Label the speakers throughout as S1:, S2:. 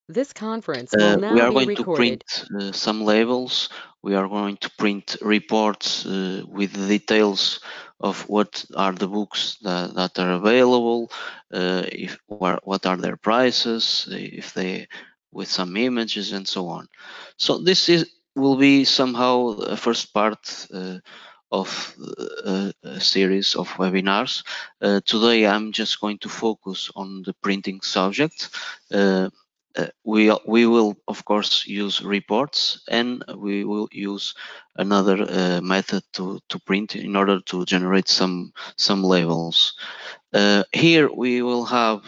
S1: This conference will
S2: We
S1: now
S2: are
S1: be
S2: going to
S1: recorded.
S2: print some labels. We are going to print reports with the details of what are the books that are available, what are their prices, if they with some images and so on. So this will be somehow a first part of a series of webinars. Today I'm just going to focus on the printing subject. We will of course use reports, and we will use another method to print in order to generate some labels. Here we will have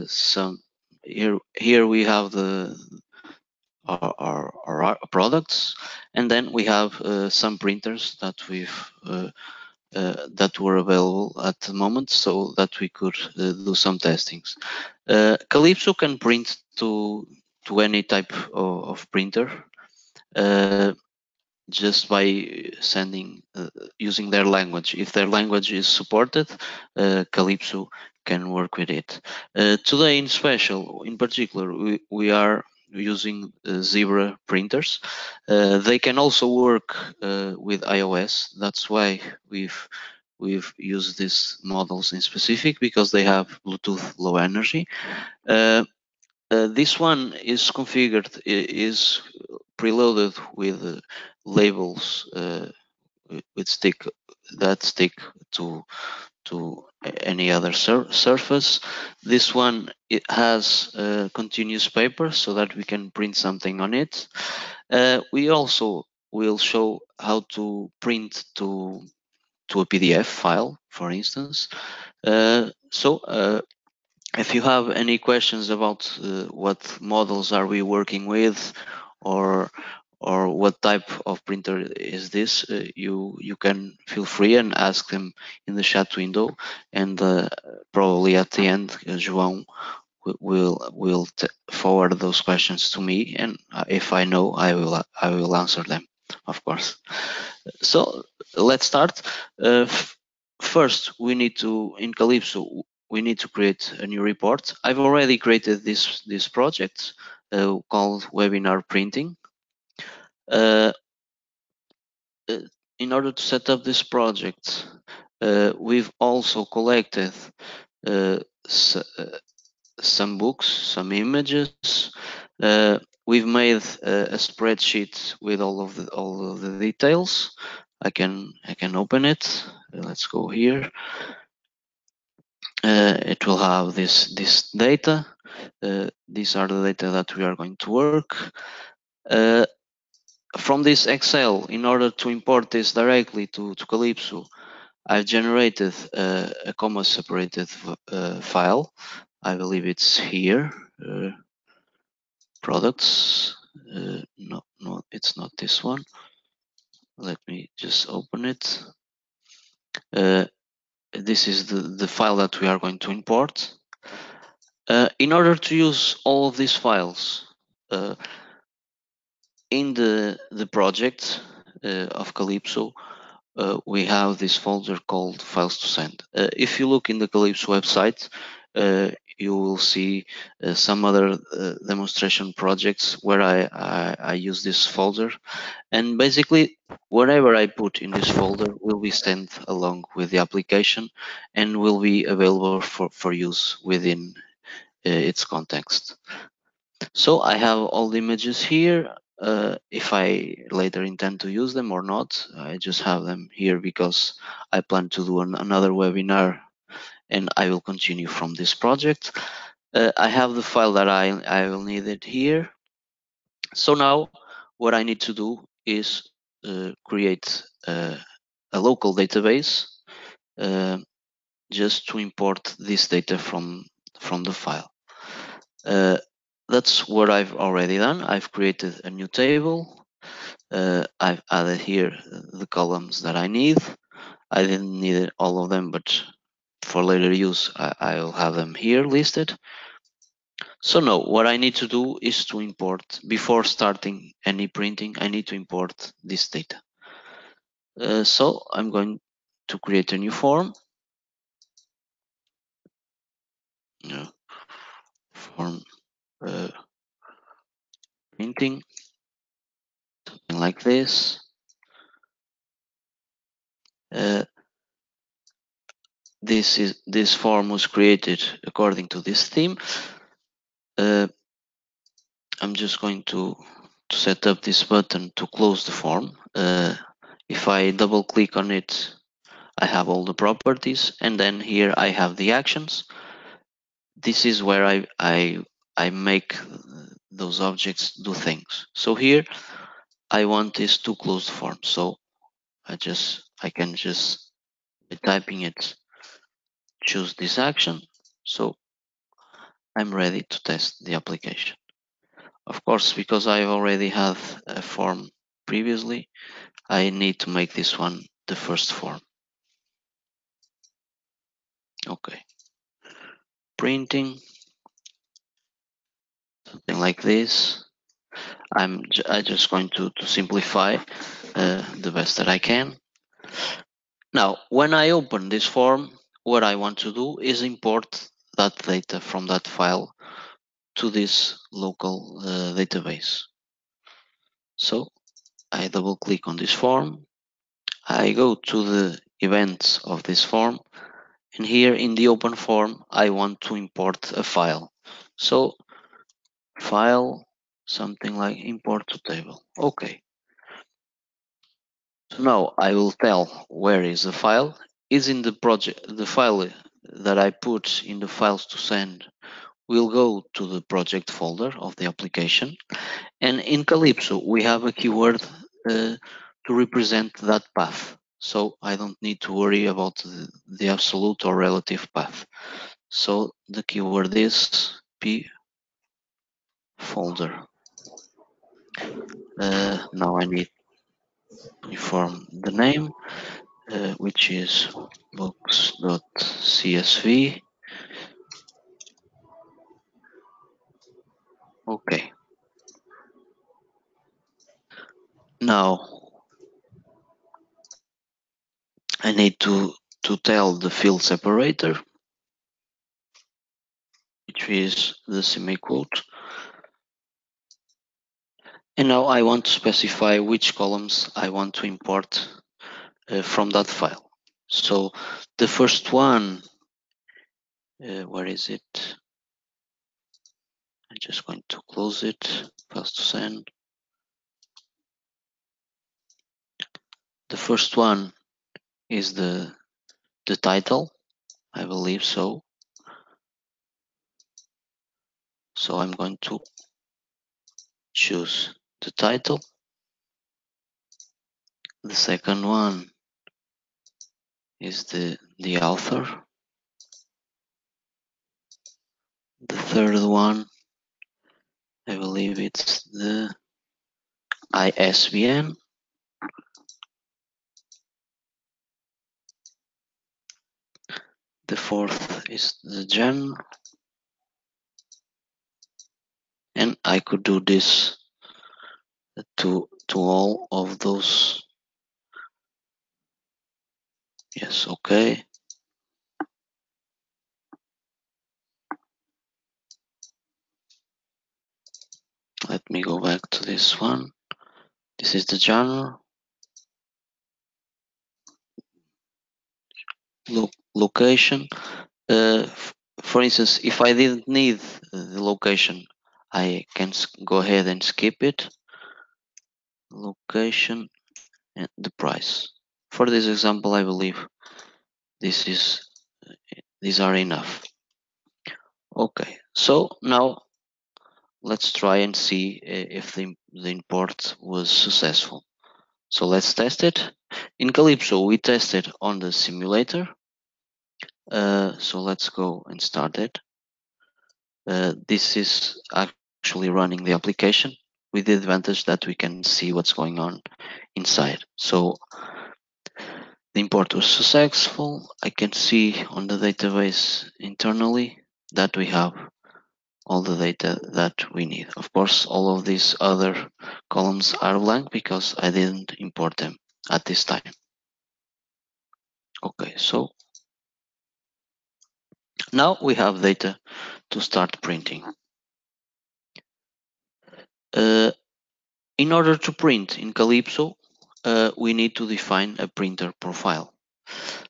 S2: some. Here we have our products, and then we have some printers that were available at the moment, so that we could do some testings. Kalipso can print to any type of printer just by sending using their language. If their language is supported, Kalipso can work with it. Today in particular, we are using Zebra printers. They can also work with iOS. That's why we've used these models in specific, because they have Bluetooth Low Energy. This one is configured, is preloaded with labels with stick to any other surface. This one, it has continuous paper so that we can print something on it. We also will show how to print to a PDF file, for instance. If you have any questions about what models are we working with, or what type of printer is this, you can feel free and ask them in the chat window, and probably at the end, João will forward those questions to me, and if I know, I will answer them, of course. So let's start. First, we need to, in Kalipso, we need to create a new report. I've already created this project called Webinar Printing. Uh, uh, in order to set up this project, we've also collected uh, some books, some images. We've made a spreadsheet with all of the details. I can open it. Let's go here. It will have this data. These are the data that we are going to work. From this Excel, in order to import this directly to Kalipso, I've generated a comma separated file. I believe it's here. Products. No, it's not this one. Let me just open it. This is the file that we are going to import. In order to use all of these files in the project of Kalipso, we have this folder called Files to Send. If you look in the Kalipso website, you will see some other demonstration projects where I use this folder, and basically whatever I put in this folder will be sent along with the application and will be available for use within its context. So I have all the images here. If I later intend to use them or not, I just have them here because I plan to do another webinar, and I will continue from this project. I have the file that I will need it here. So now what I need to do is create a local database just to import this data from the file. That's what I've already done. I've created a new table. I've added here the columns that I need. I didn't need all of them, but for later use, I'll have them here listed. So now what I need to do is to import, before starting any printing, I need to import this data. So I'm going to create a new form. Form printing, something like this. This form was created according to this theme. I'm just going to set up this button to close the form. If I double click on it, I have all the properties, and then here I have the actions. This is where I make those objects do things. So here I want this to close the form. So I can just, by typing it, choose this action. So I'm ready to test the application. Of course, because I already had a form previously, I need to make this one the first form. Okay. Printing, something like this. I'm just going to simplify the best that I can. Now, when I open this form, what I want to do is import that data from that file to this local database. So I double click on this form. I go to the events of this form, and here in the open form, I want to import a file. So file, something like import to table. Okay. So now I will tell where is the file. Is in the project, the file that I put in the files to send will go to the project folder of the application. And in Kalipso, we have a keyword to represent that path. So I don't need to worry about the absolute or relative path. So the keyword is p folder. Now I need to inform the name, which is books.csv. Okay. Now I need to tell the field separator, which is the semiquote. And now I want to specify which columns I want to import from that file. So the first one, where is it? I'm just going to close it, files to send. The first one is the title, I believe so. So I'm going to choose the title. The second one is the author. The third one, I believe it's the ISBN. The fourth is the genre. And I could do this to all of those. Yes, okay. Let me go back to this one. This is the genre. Location. For instance, if I didn't need the location, I can go ahead and skip it. Location and the price. For this example, I believe these are enough. Okay, so now let's try and see if the import was successful. So let's test it. In Kalipso, we tested on the simulator. So let's go and start it. This is actually running the application with the advantage that we can see what's going on inside. So the import was successful. I can see on the database internally that we have all the data that we need. Of course, all of these other columns are blank because I didn't import them at this time. Okay, so now we have data to start printing. In order to print in Kalipso, we need to define a printer profile.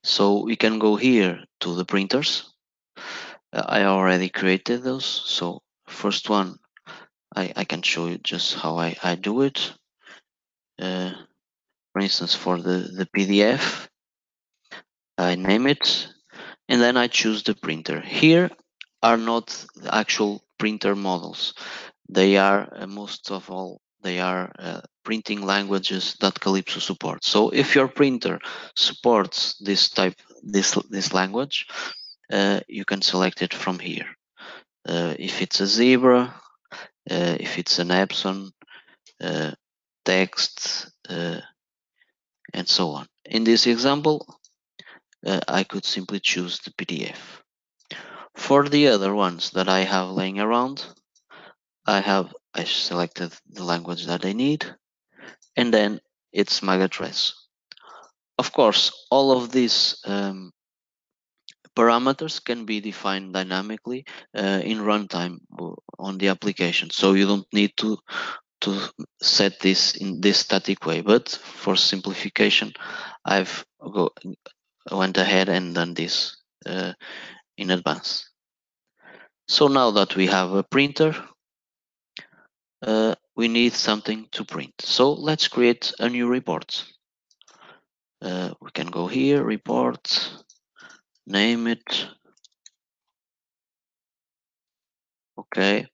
S2: So we can go here to the printers. I already created those. So first one, I can show you just how I do it. For instance, for the PDF, I name it, and then I choose the printer. Here are not the actual printer models. They are, most of all, they are printing languages that Kalipso supports. So if your printer supports this language, you can select it from here. If it's a zebra, if it's an Epson, text, and so on. In this example, I could simply choose the PDF. For the other ones that I have laying around, I selected the language that I need, and then it's MAC address. Of course, all of these parameters can be defined dynamically in runtime on the application, so you don't need to set this in this static way. But for simplification, I've went ahead and done this in advance. So now that we have a printer, we need something to print. So let's create a new report. We can go here, report, name it. Okay.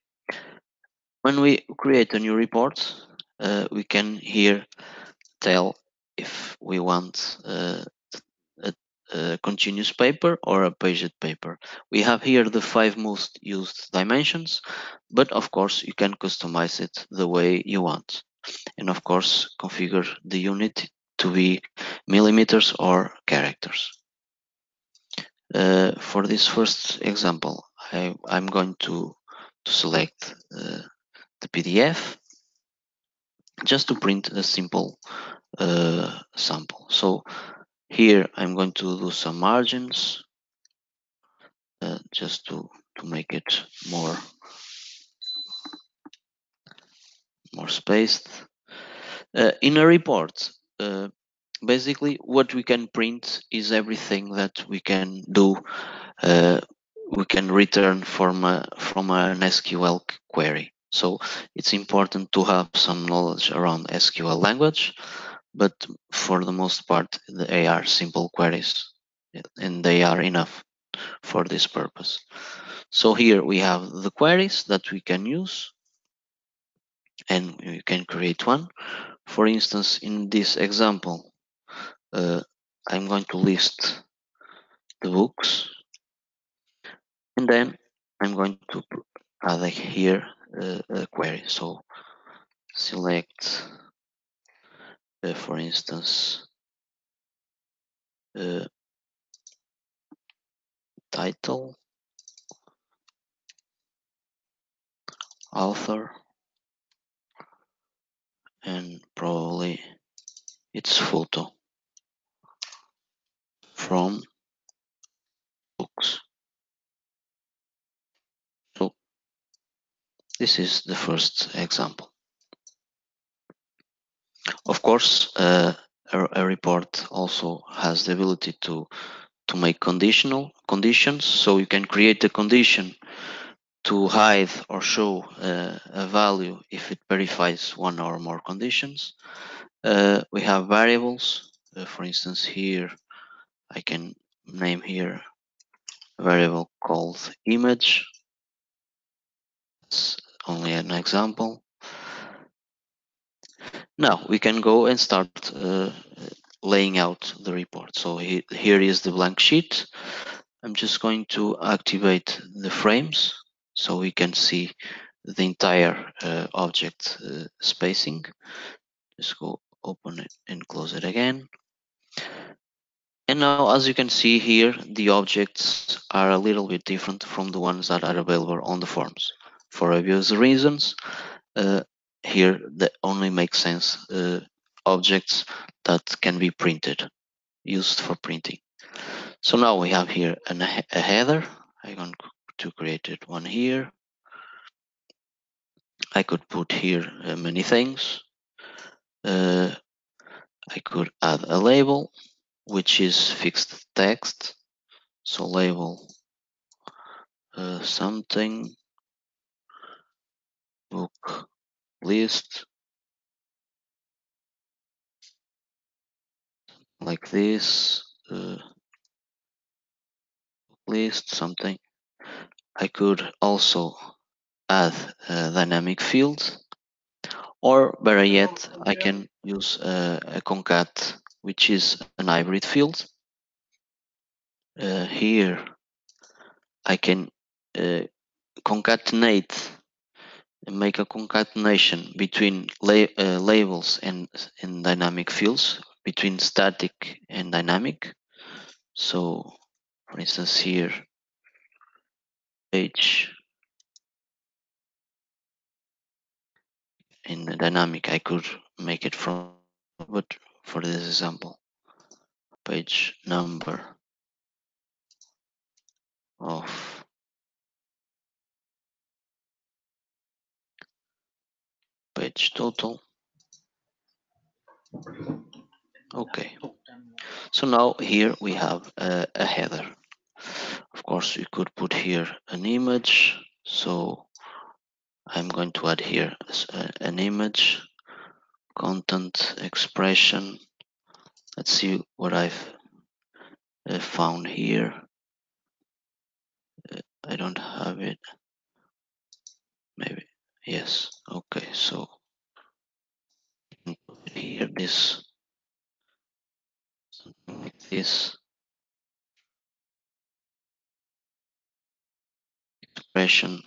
S2: When we create a new report, we can here tell if we want a, a continuous paper or a paged paper. We have here the 5 most used dimensions, but of course you can customize it the way you want. And of course configure the unit to be millimeters or characters. For this first example, I'm going to select the PDF just to print a simple sample. So here I'm going to do some margins just to make it more spaced. In a report, basically what we can print is everything that we can do. We can return from an SQL query. So it's important to have some knowledge around SQL language, but for the most part, they are simple queries, and they are enough for this purpose. So here we have the queries that we can use, and we can create one. For instance, in this example, I'm going to list the books, and then I'm going to add here a query. So select, for instance, title, author, and probably its photo from books. So this is the first example. Of course, a report also has the ability to make conditional conditions. So you can create a condition to hide or show a value if it verifies one or more conditions. We have variables. For instance, here I can name here a variable called image. It's only an example. Now we can go and start laying out the report. So here is the blank sheet. I'm just going to activate the frames so we can see the entire object spacing. Just go open it and close it again. And now, as you can see here, the objects are a little bit different from the ones that are available on the forms. For obvious reasons, here that only makes sense objects that can be printed, used for printing. So now we have here a header. I'm going to create one here. I could put here many things. I could add a label, which is fixed text. So label something, book list, like this, list something. I could also add a dynamic field, or better yet, I can use a concat, which is an hybrid field. Here I can concatenate and make a concatenation between labels and dynamic fields, between static and dynamic. So for instance here, page in the dynamic, I could make it from, but for this example, page number of page total. Okay, so now here we have a header. Of course, we could put here an image. So I'm going to add here an image, content, expression. Let's see what I've found here. I don't have it. Maybe, yes. Okay, so here this, like this expression.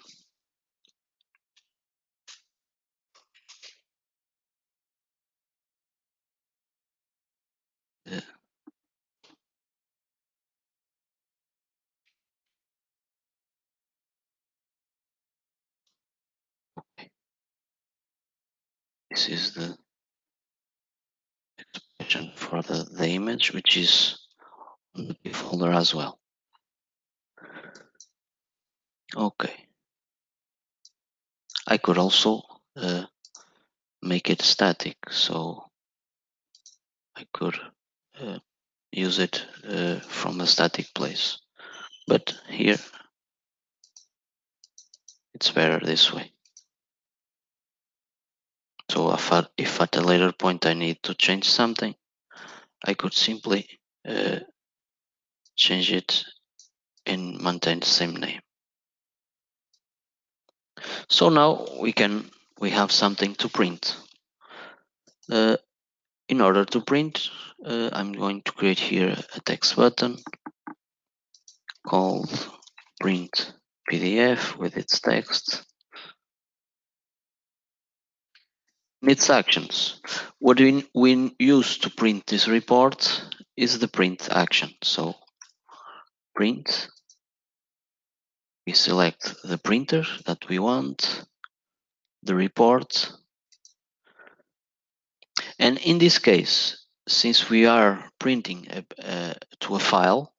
S2: Uh, this is the expression for the image, which is on the folder as well. Okay, I could also make it static, so I could use it from a static place, but here it's better this way. So if at a later point I need to change something, I could simply change it and maintain the same name. So now we have something to print. In order to print, I'm going to create here a text button called print PDF with its text and its actions. What we use to print this report is the print action. So print, we select the printer that we want, the report, and in this case, since we are printing to a file,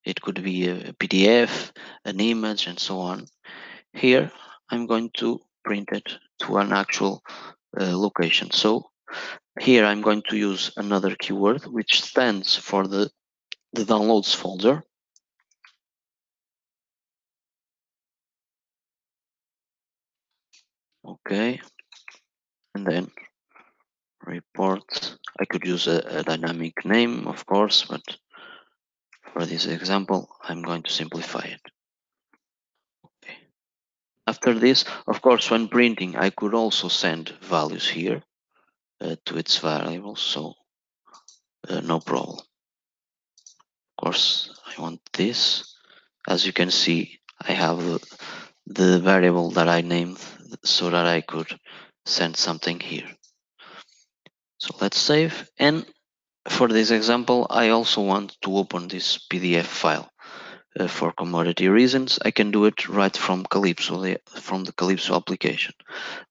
S2: it could be a PDF, an image, and so on. Here, I'm going to print it to an actual location. So here I'm going to use another keyword which stands for the downloads folder. Okay, and then report. I could use a dynamic name, of course, but for this example, I'm going to simplify it. Okay. After this, of course, when printing, I could also send values here to its variables, so no problem. Of course, I want this. As you can see, I have the variable that I named so that I could send something here. So let's save. And for this example, I also want to open this PDF file. For commodity reasons, I can do it right from Kalipso, from the Kalipso application.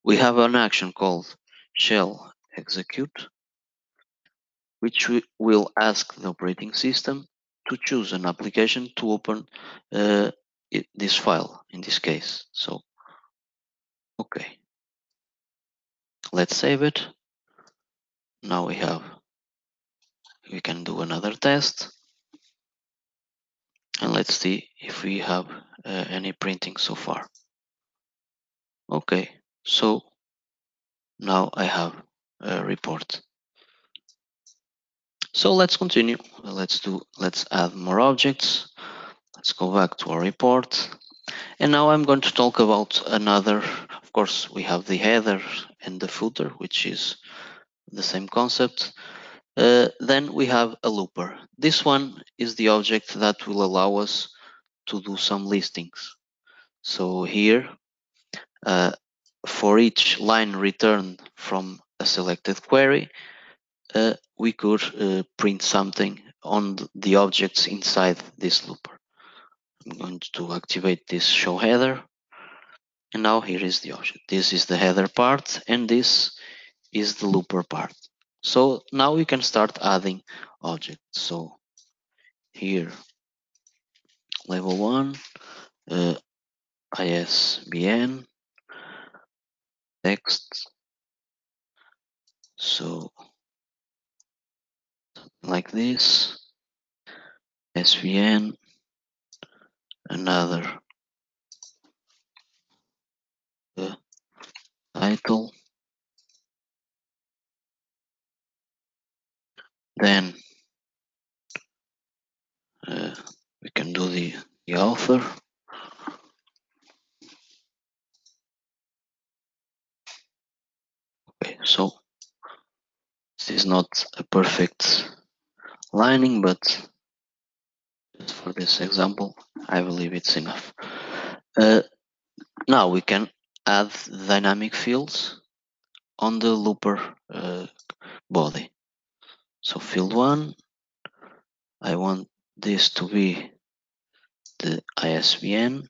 S2: We have an action called shell execute, which will ask the operating system to choose an application to open this file in this case. So, okay, let's save it. Now we can do another test, and let's see if we have any printing so far. Okay, so now I have a report. So let's continue. Let's add more objects. Let's go back to our report. And now I'm going to talk about another. Of course, we have the header and the footer, which is the same concept. Then we have a looper. This one is the object that will allow us to do some listings. So here, for each line returned from a selected query, we could print something on the objects inside this looper. I'm going to activate this show header. And now here is the object. This is the header part, and this is the looper part. So now we can start adding objects. So here, level 1, ISBN, text. So like this, SVN, another title, then we can do the author. Okay, so this is not a perfect lining, but just for this example, I believe it's enough. Now we can add dynamic fields on the looper body. So field 1, I want this to be the ISBN,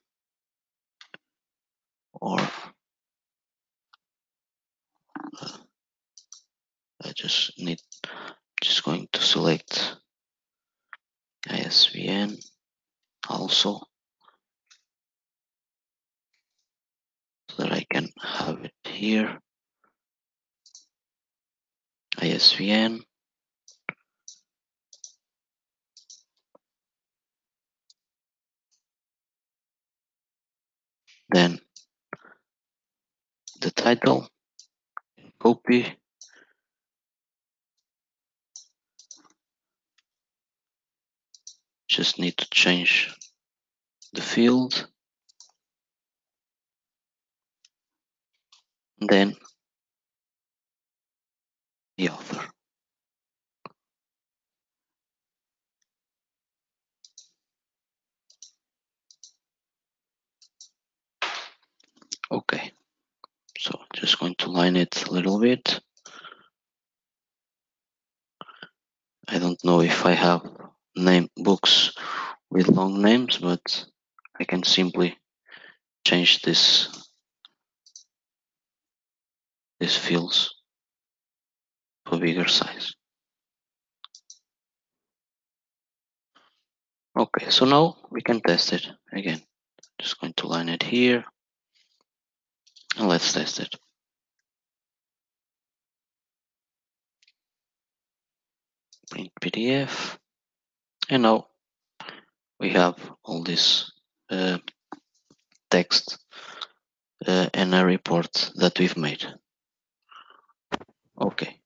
S2: or I just going to select ISBN also, so that I can have it here. ISBN, then the title, copy, just need to change the field, then the author. Okay, so just going to line it a little bit. I don't know if I have name books with long names, but I can simply change these fields to a bigger size. Okay, so now we can test it again. Just going to line it here, and let's test it. Print PDF, and now we have all this text and a report that we've made. Okay.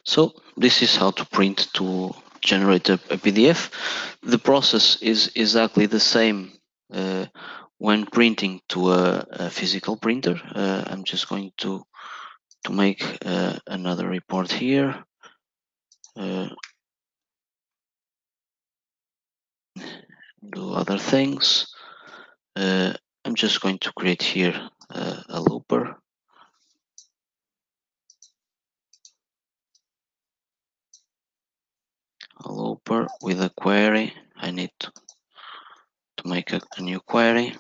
S2: So this is how to print to generate a PDF. The process is exactly the same when printing to a physical printer. I'm just going to make another report here. Do other things. I'm just going to create here a looper. A looper with a query. I need to make a new query.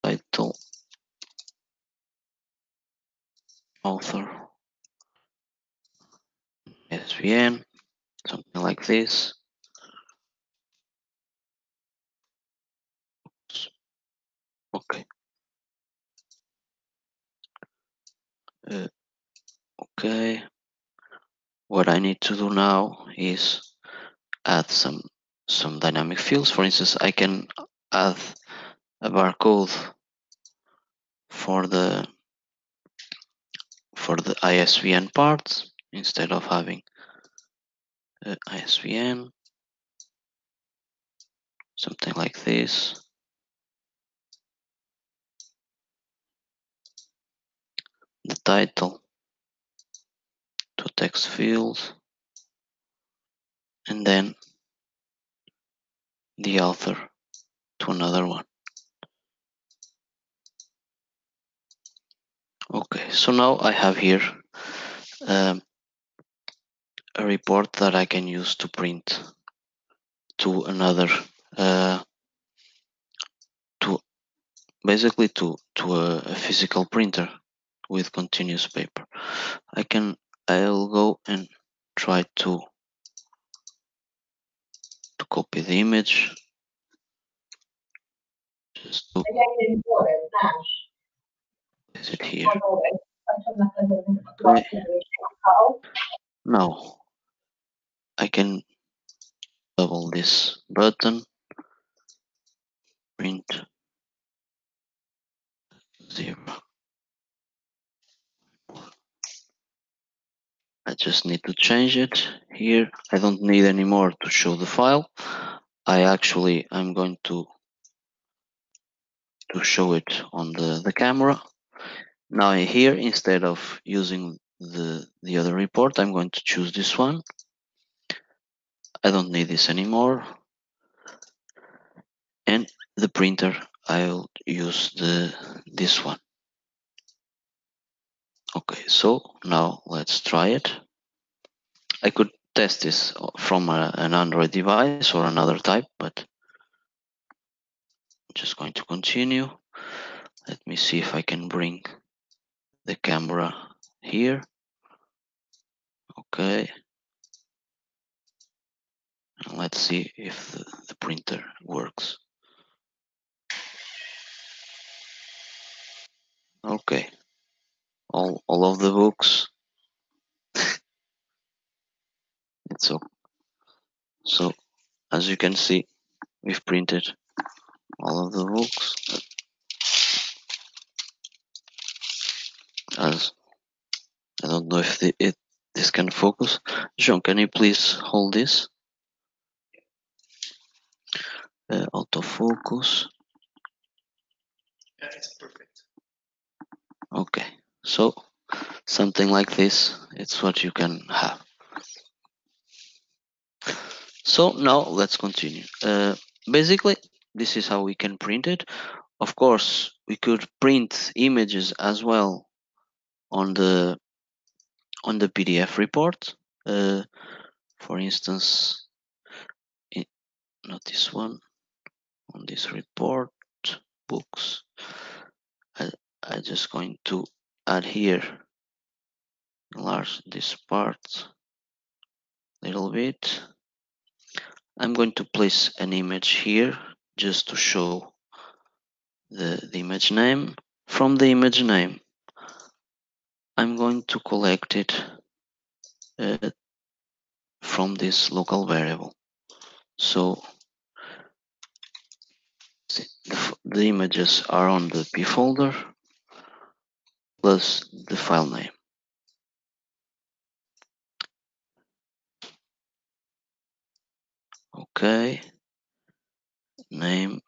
S2: title, author, SVN, something like this. Okay. Okay. What I need to do now is add some dynamic fields. For instance, I can add a barcode for the ISBN part instead of having ISBN, something like this. The title to text field, and then the author to another one. Okay, so now I have here a report that I can use to print to another, basically to a physical printer with continuous paper. I'll go and try to copy the image. Just to place it here. Okay. Now I can double this button, print 0. I just need to change it here. I don't need anymore to show the file. I'm going to show it on the camera. Now here, instead of using the other report, I'm going to choose this one. I don't need this anymore. And the printer, I'll use this one. Okay, so now let's try it. I could test this from an Android device or another type, but I'm just going to continue. Let me see if I can bring the camera here. Okay. And let's see if the printer works. Okay. All of the books. It's okay. So as you can see, we've printed all of the books. As I don't know if this can focus. John, can you please hold this? Autofocus.
S1: Yeah, it's perfect.
S2: Okay, so something like this, it's what you can have. So now let's continue. Basically, this is how we can print it. Of course, we could print images as well on the PDF report. For instance, not this one, on this report, books. I'm just going to add here, enlarge this part a little bit. I'm going to place an image here just to show the image name. From the image name, I'm going to collect it from this local variable. So the images are on the P folder plus the file name. Okay, name,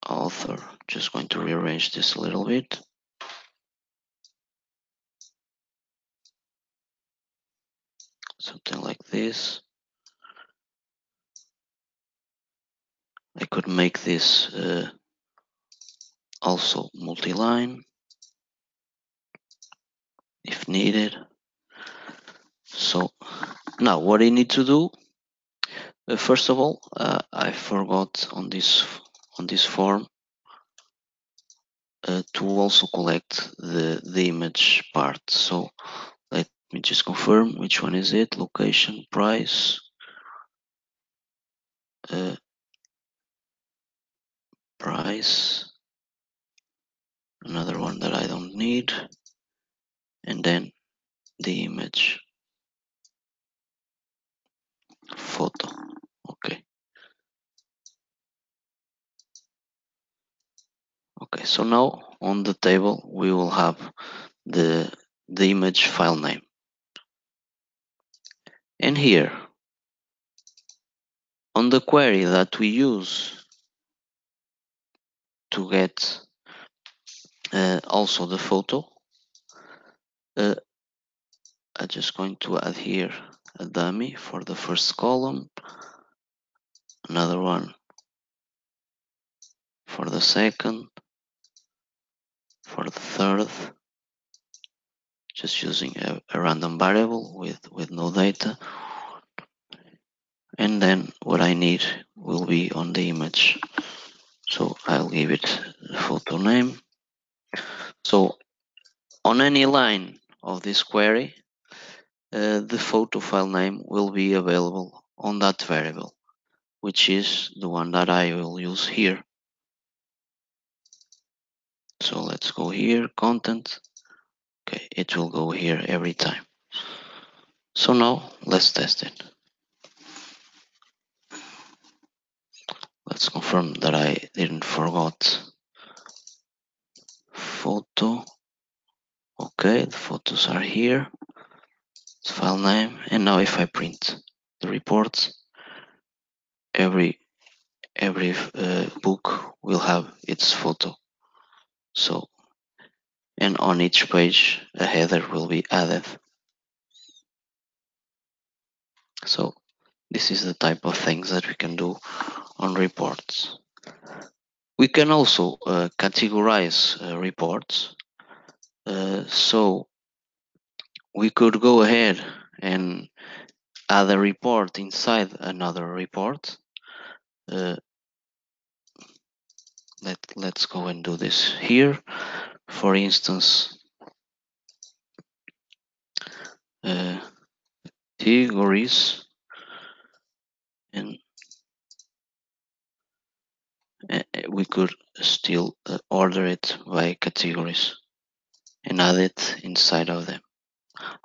S2: author. Just going to rearrange this a little bit. Something like this. I could make this also multi-line if needed. So now what I need to do, first of all, I forgot on this on this form to also collect the image part. So let me just confirm which one is it. Location, price, price, another one that I don't need, and then the image, photo. Okay. Okay, so now on the table we will have the image file name. And here on the query that we use to get also the photo, I'm just going to add here a dummy for the first column, another one for the second, for the third, just using a random variable with no data. And then what I need will be on the image. So I'll give it the photo name. So on any line of this query, the photo file name will be available on that variable, which is the one that I will use here. So let's go here, content. Okay, it will go here every time. So now let's test it. Let's confirm that I didn't forget photo. Okay, the photos are here. It's file name. And now if I print the reports, every book will have its photo. So, and on each page a header will be added. So this is the type of things that we can do on reports. We can also categorize reports. So we could go ahead and add a report inside another report. Let's go and do this here. For instance, categories, and we could still order it by categories and add it inside of them.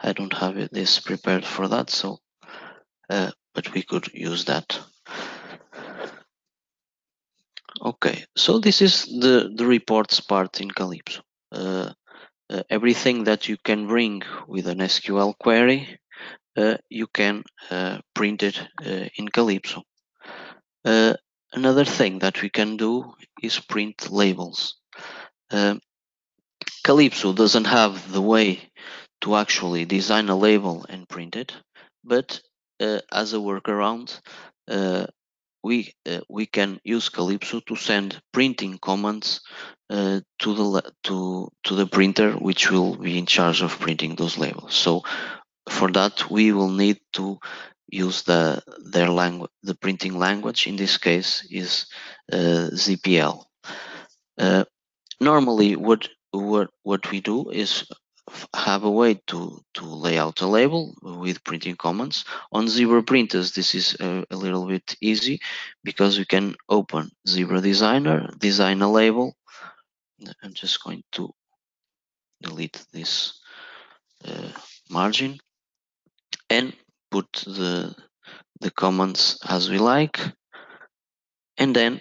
S2: I don't have this prepared for that, so but we could use that. Okay, so this is the reports part in Kalipso. Everything that you can bring with an SQL query, you can print it in Kalipso. Another thing that we can do is print labels. Kalipso doesn't have the way to actually design a label and print it, but as a workaround, we can use Kalipso to send printing commands to the printer, which will be in charge of printing those labels. So for that, we will need to use their language. The printing language in this case is ZPL. Normally, what we do is have a way to lay out a label with printing commands. On Zebra printers, this is a little bit easy because we can open Zebra Designer, design a label. I'm just going to delete this margin and put the comments as we like, and then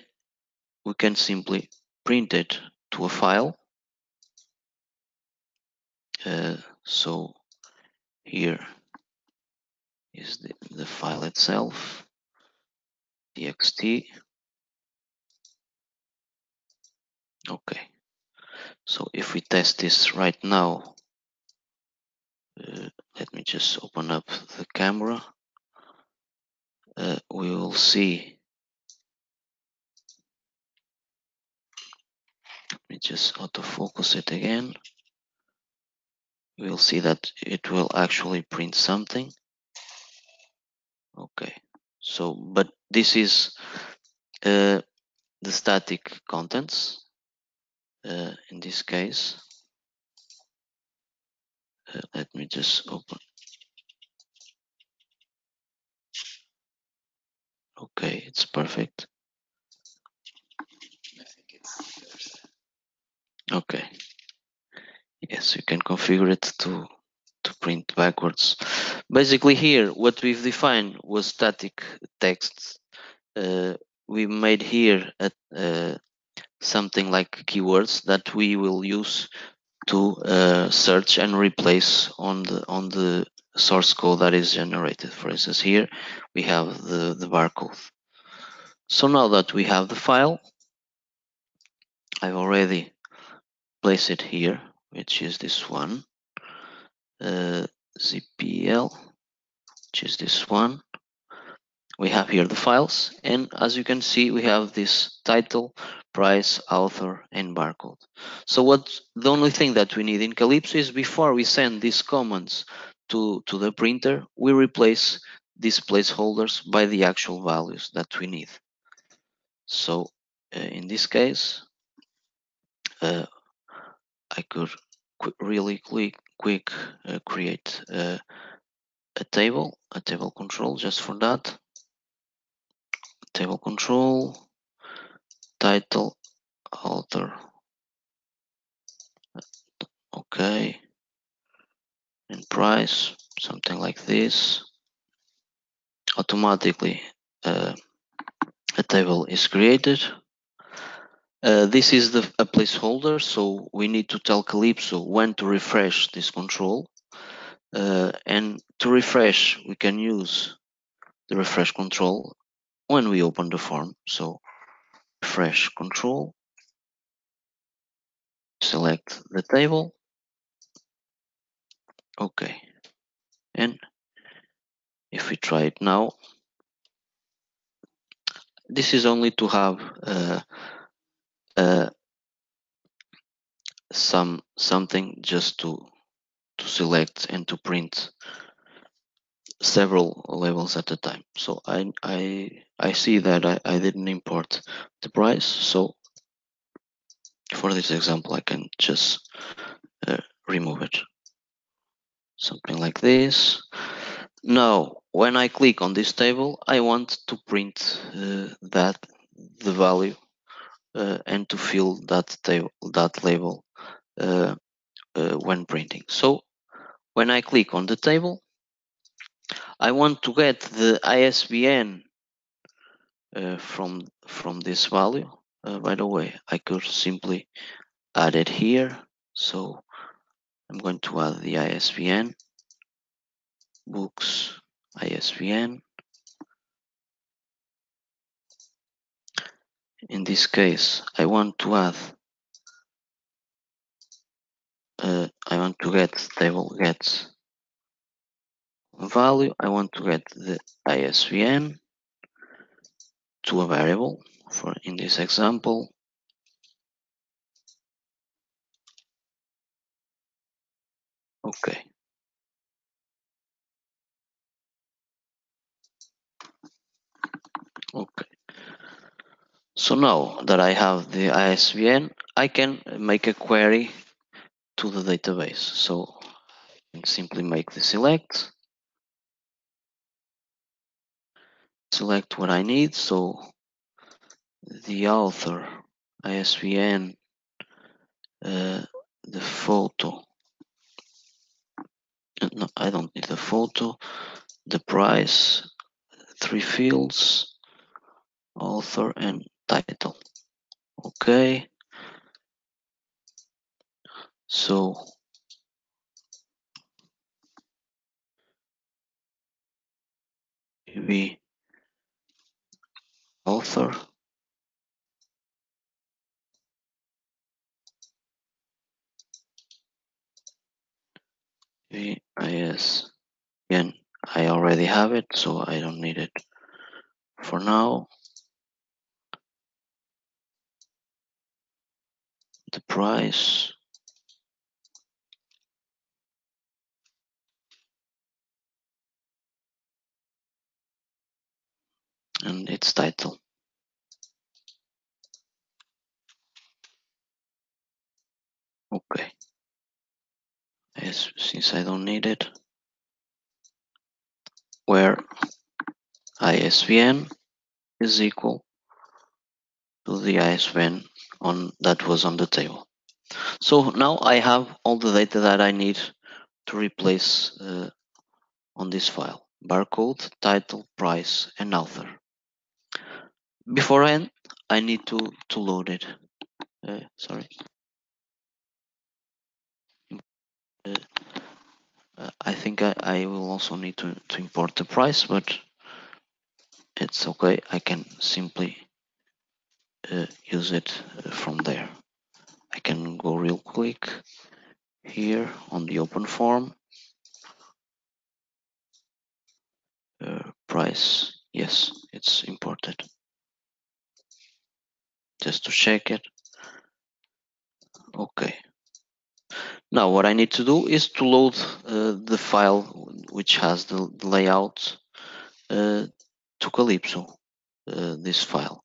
S2: we can simply print it to a file. So here is the file itself, txt. Okay, so if we test this right now, let me just open up the camera. We will see. Let me just autofocus it again. We'll see that it will actually print something. Okay, so but this is the static contents. In this case, let me just open. Okay, it's perfect.
S1: I think it's
S2: Okay. Yes, you can configure it to print backwards. Basically here, what we've defined was static text. We made here something like keywords that we will use to search and replace on the source code that is generated. For instance, here we have the barcode. So now that we have the file, I've already placed it here, which is this one, ZPL, which is this one. We have here the files, and as you can see, we have this title, price, author, and barcode. So the only thing that we need in Kalipso is before we send these commands to the printer, we replace these placeholders by the actual values that we need. So in this case, I could really quick create a table control just for that. Table control, title, author, okay, and price, something like this. Automatically a table is created. This is a placeholder, so we need to tell Kalipso when to refresh this control. And to refresh, we can use the refresh control when we open the form. So refresh control, select the table, okay, and if we try it now, this is only to have something just to select and to print several labels at a time. So I see that I didn't import the price, so for this example I can just remove it, something like this. Now when I click on this table, I want to print the value and to fill that label when printing. So when I click on the table, I want to get the ISBN from this value. By the way, I could simply add it here. So I'm going to add the ISBN, books ISBN. In this case, I want to add, I want to get table gets value. I want to get the ISBN to a variable. For in this example, okay. Okay. So now that I have the ISBN, I can make a query to the database. So I can simply make the select what I need. So the author, ISBN, the photo. No, I don't need the photo. The price, 3 fields, author and title. Okay. So maybe author. ISBN. I already have it, so I don't need it for now. The price, and its title. Okay. Since I don't need it, where ISBN is equal to the ISBN that was on the table. So now I have all the data that I need to replace on this file: barcode, title, price, and author. Beforehand, I need to load it. Sorry. I think I will also need to import the price, but it's okay. I can simply use it from there. I can go real quick here on the open form. Price, yes, it's imported. Just to check it. Okay. Now what I need to do is to load the file which has the layout to Kalipso. This file.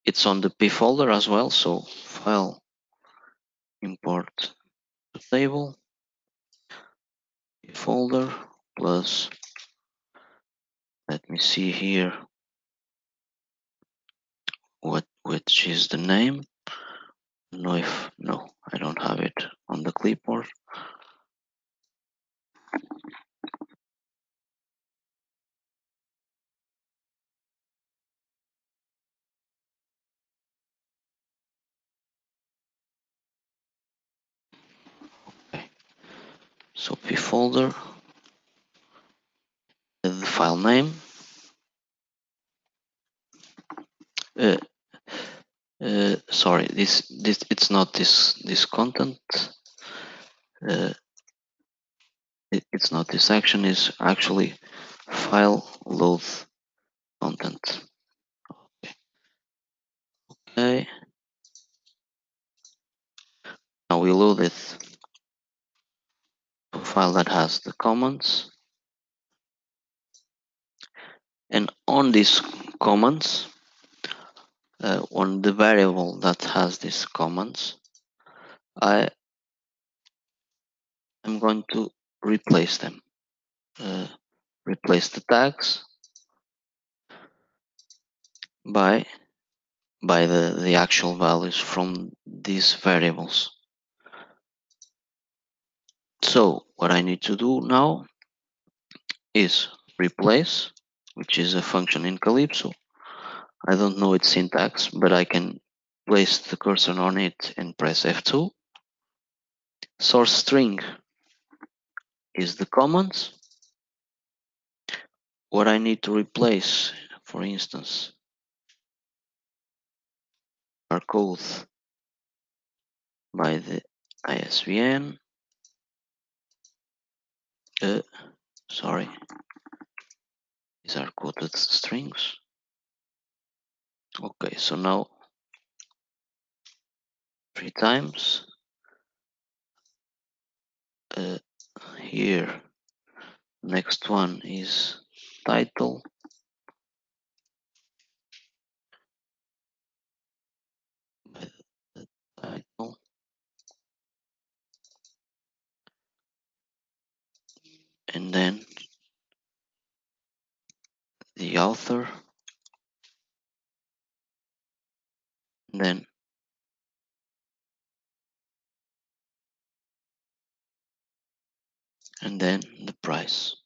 S2: It's on the P folder as well, so file import to table P folder plus, let me see here which is the name. No, I don't have it on the clipboard. Okay. So P folder, the file name. Sorry, this it's not this content. It's not this action. Is actually file load content. Okay. Now we load it to a file that has the comments, and on these comments, on the variable that has these comments, I am going to replace them. Replace the tags by the actual values from these variables. So what I need to do now is replace, which is a function in Kalipso. I don't know its syntax, but I can place the cursor on it and press F2. Source string is the comments. What I need to replace, for instance, barcode by the ISBN. Sorry, these are quoted strings. Okay, so now 3 times. Here, next one is title. Title. And then the author. And then the price.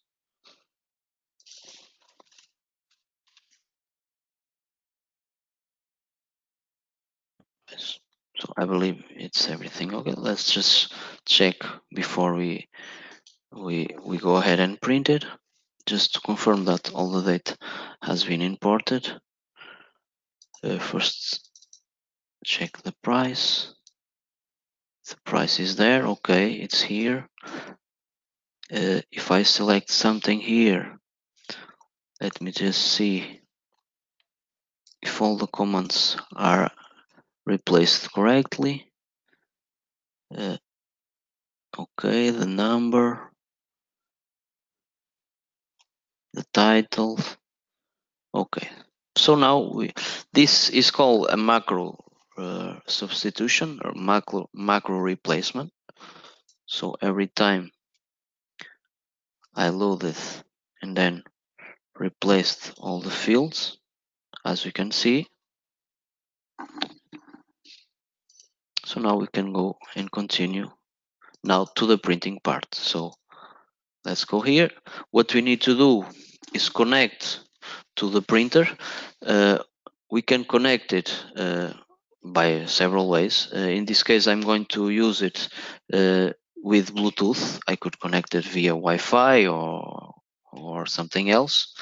S2: So I believe it's everything. Okay, let's just check before we go ahead and print it, just to confirm that all the data has been imported. First, check the price. The price is there. Okay, it's here. If I select something here, let me just see if all the comments are replaced correctly. Okay, the number, the title. Okay, so now this is called a macro substitution or macro replacement. So every time I loaded and then replaced all the fields, as we can see. So now we can go and continue now to the printing part. So let's go here. What we need to do is connect to the printer. We can connect it by several ways. In this case, I'm going to use it with Bluetooth. I could connect it via Wi-Fi or something else.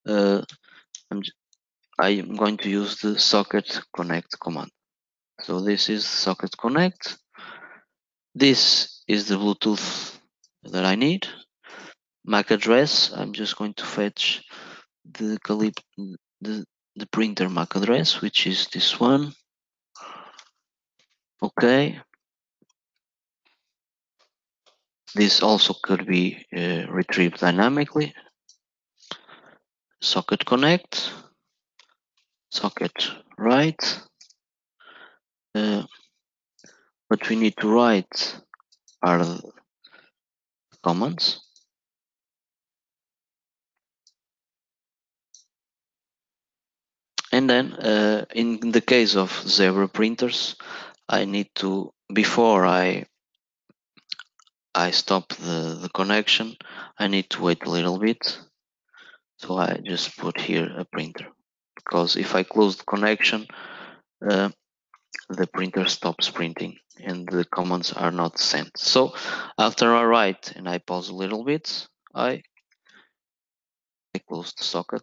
S2: I'm going to use the socket connect command. So this is socket connect. This is the Bluetooth that I need. MAC address, I'm just going to fetch the printer MAC address, which is this one. Okay. This also could be retrieved dynamically. Socket connect, socket write. What we need to write are commands. And then in the case of Zebra printers, I need to, before I stop the connection, I need to wait a little bit. So I just put here a printer, because if I close the connection, the printer stops printing and the commands are not sent. So after I write and I pause a little bit, I close the socket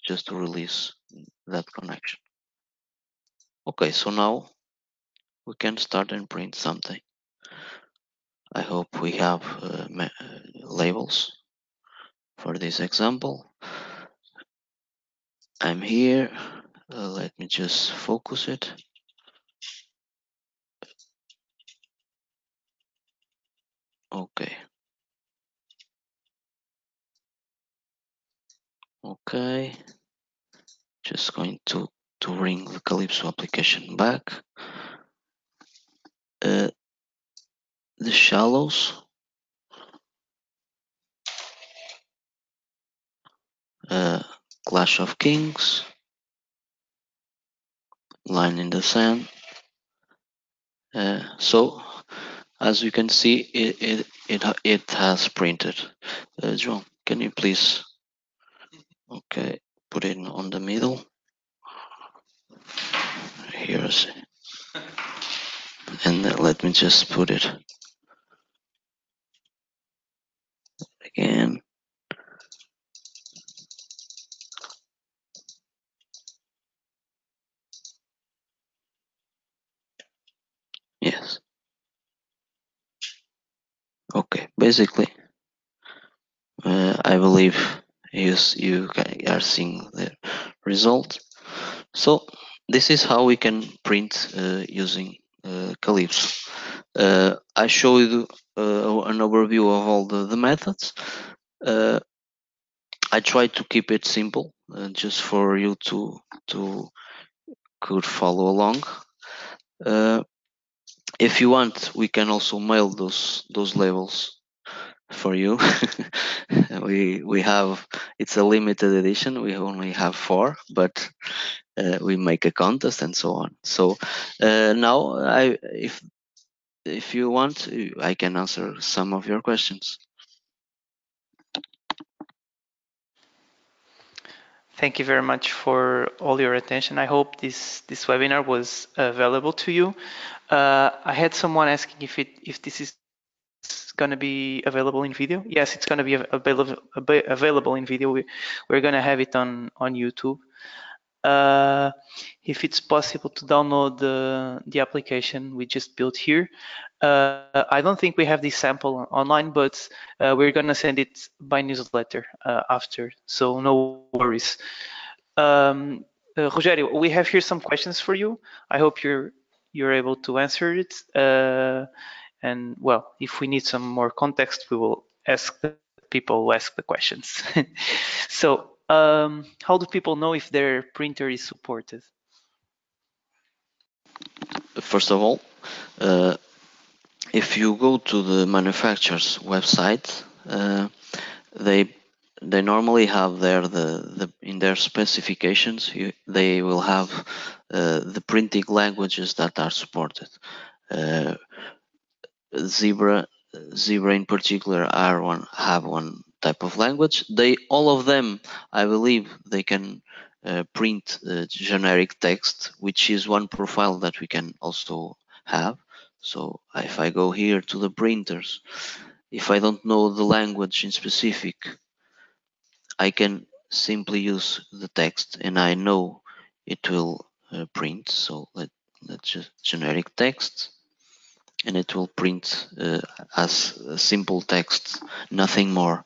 S2: just to release that connection. Okay, so now we can start and print something. I hope we have labels for this example. I'm here. Let me just focus it. Okay. Okay. Just going to bring the Kalipso application back. The shallows. Clash of Kings. Line in the sand. So as you can see, it has printed. John, can you please? Okay, put it on the middle. Here's, and let me just put it again. Yes. Okay, basically, I believe you are seeing the result. So this is how we can print using Kalipso. I show you an overview of all the methods. I try to keep it simple, just for you to could follow along. If you want, we can also mail those labels for you. we have, it's a limited edition. We only have 4, but we make a contest and so on. So now, if you want, I can answer some of your questions.
S3: Thank you very much for all your attention. I hope this webinar was valuable to you. I had someone asking if this is going to be available in video. Yes, it's going to be available in video. We're going to have it on YouTube. If it's possible to download the application we just built here. I don't think we have this sample online, but we're going to send it by newsletter after, so no worries. Rogério, we have here some questions for you. I hope you're able to answer it. And well, if we need some more context, we will ask the people who ask the questions. So how do people know if their printer is supported?
S2: first of all, if you go to the manufacturer's website, they normally have there in their specifications they will have the printing languages that are supported. Zebra in particular have one type of language. All of them, I believe, they can print generic text, which is one profile that we can also have. So if I go here to the printers, if I don't know the language in specific, I can simply use the text and I know it will print. So let's just generic text, and it will print as simple text, nothing more.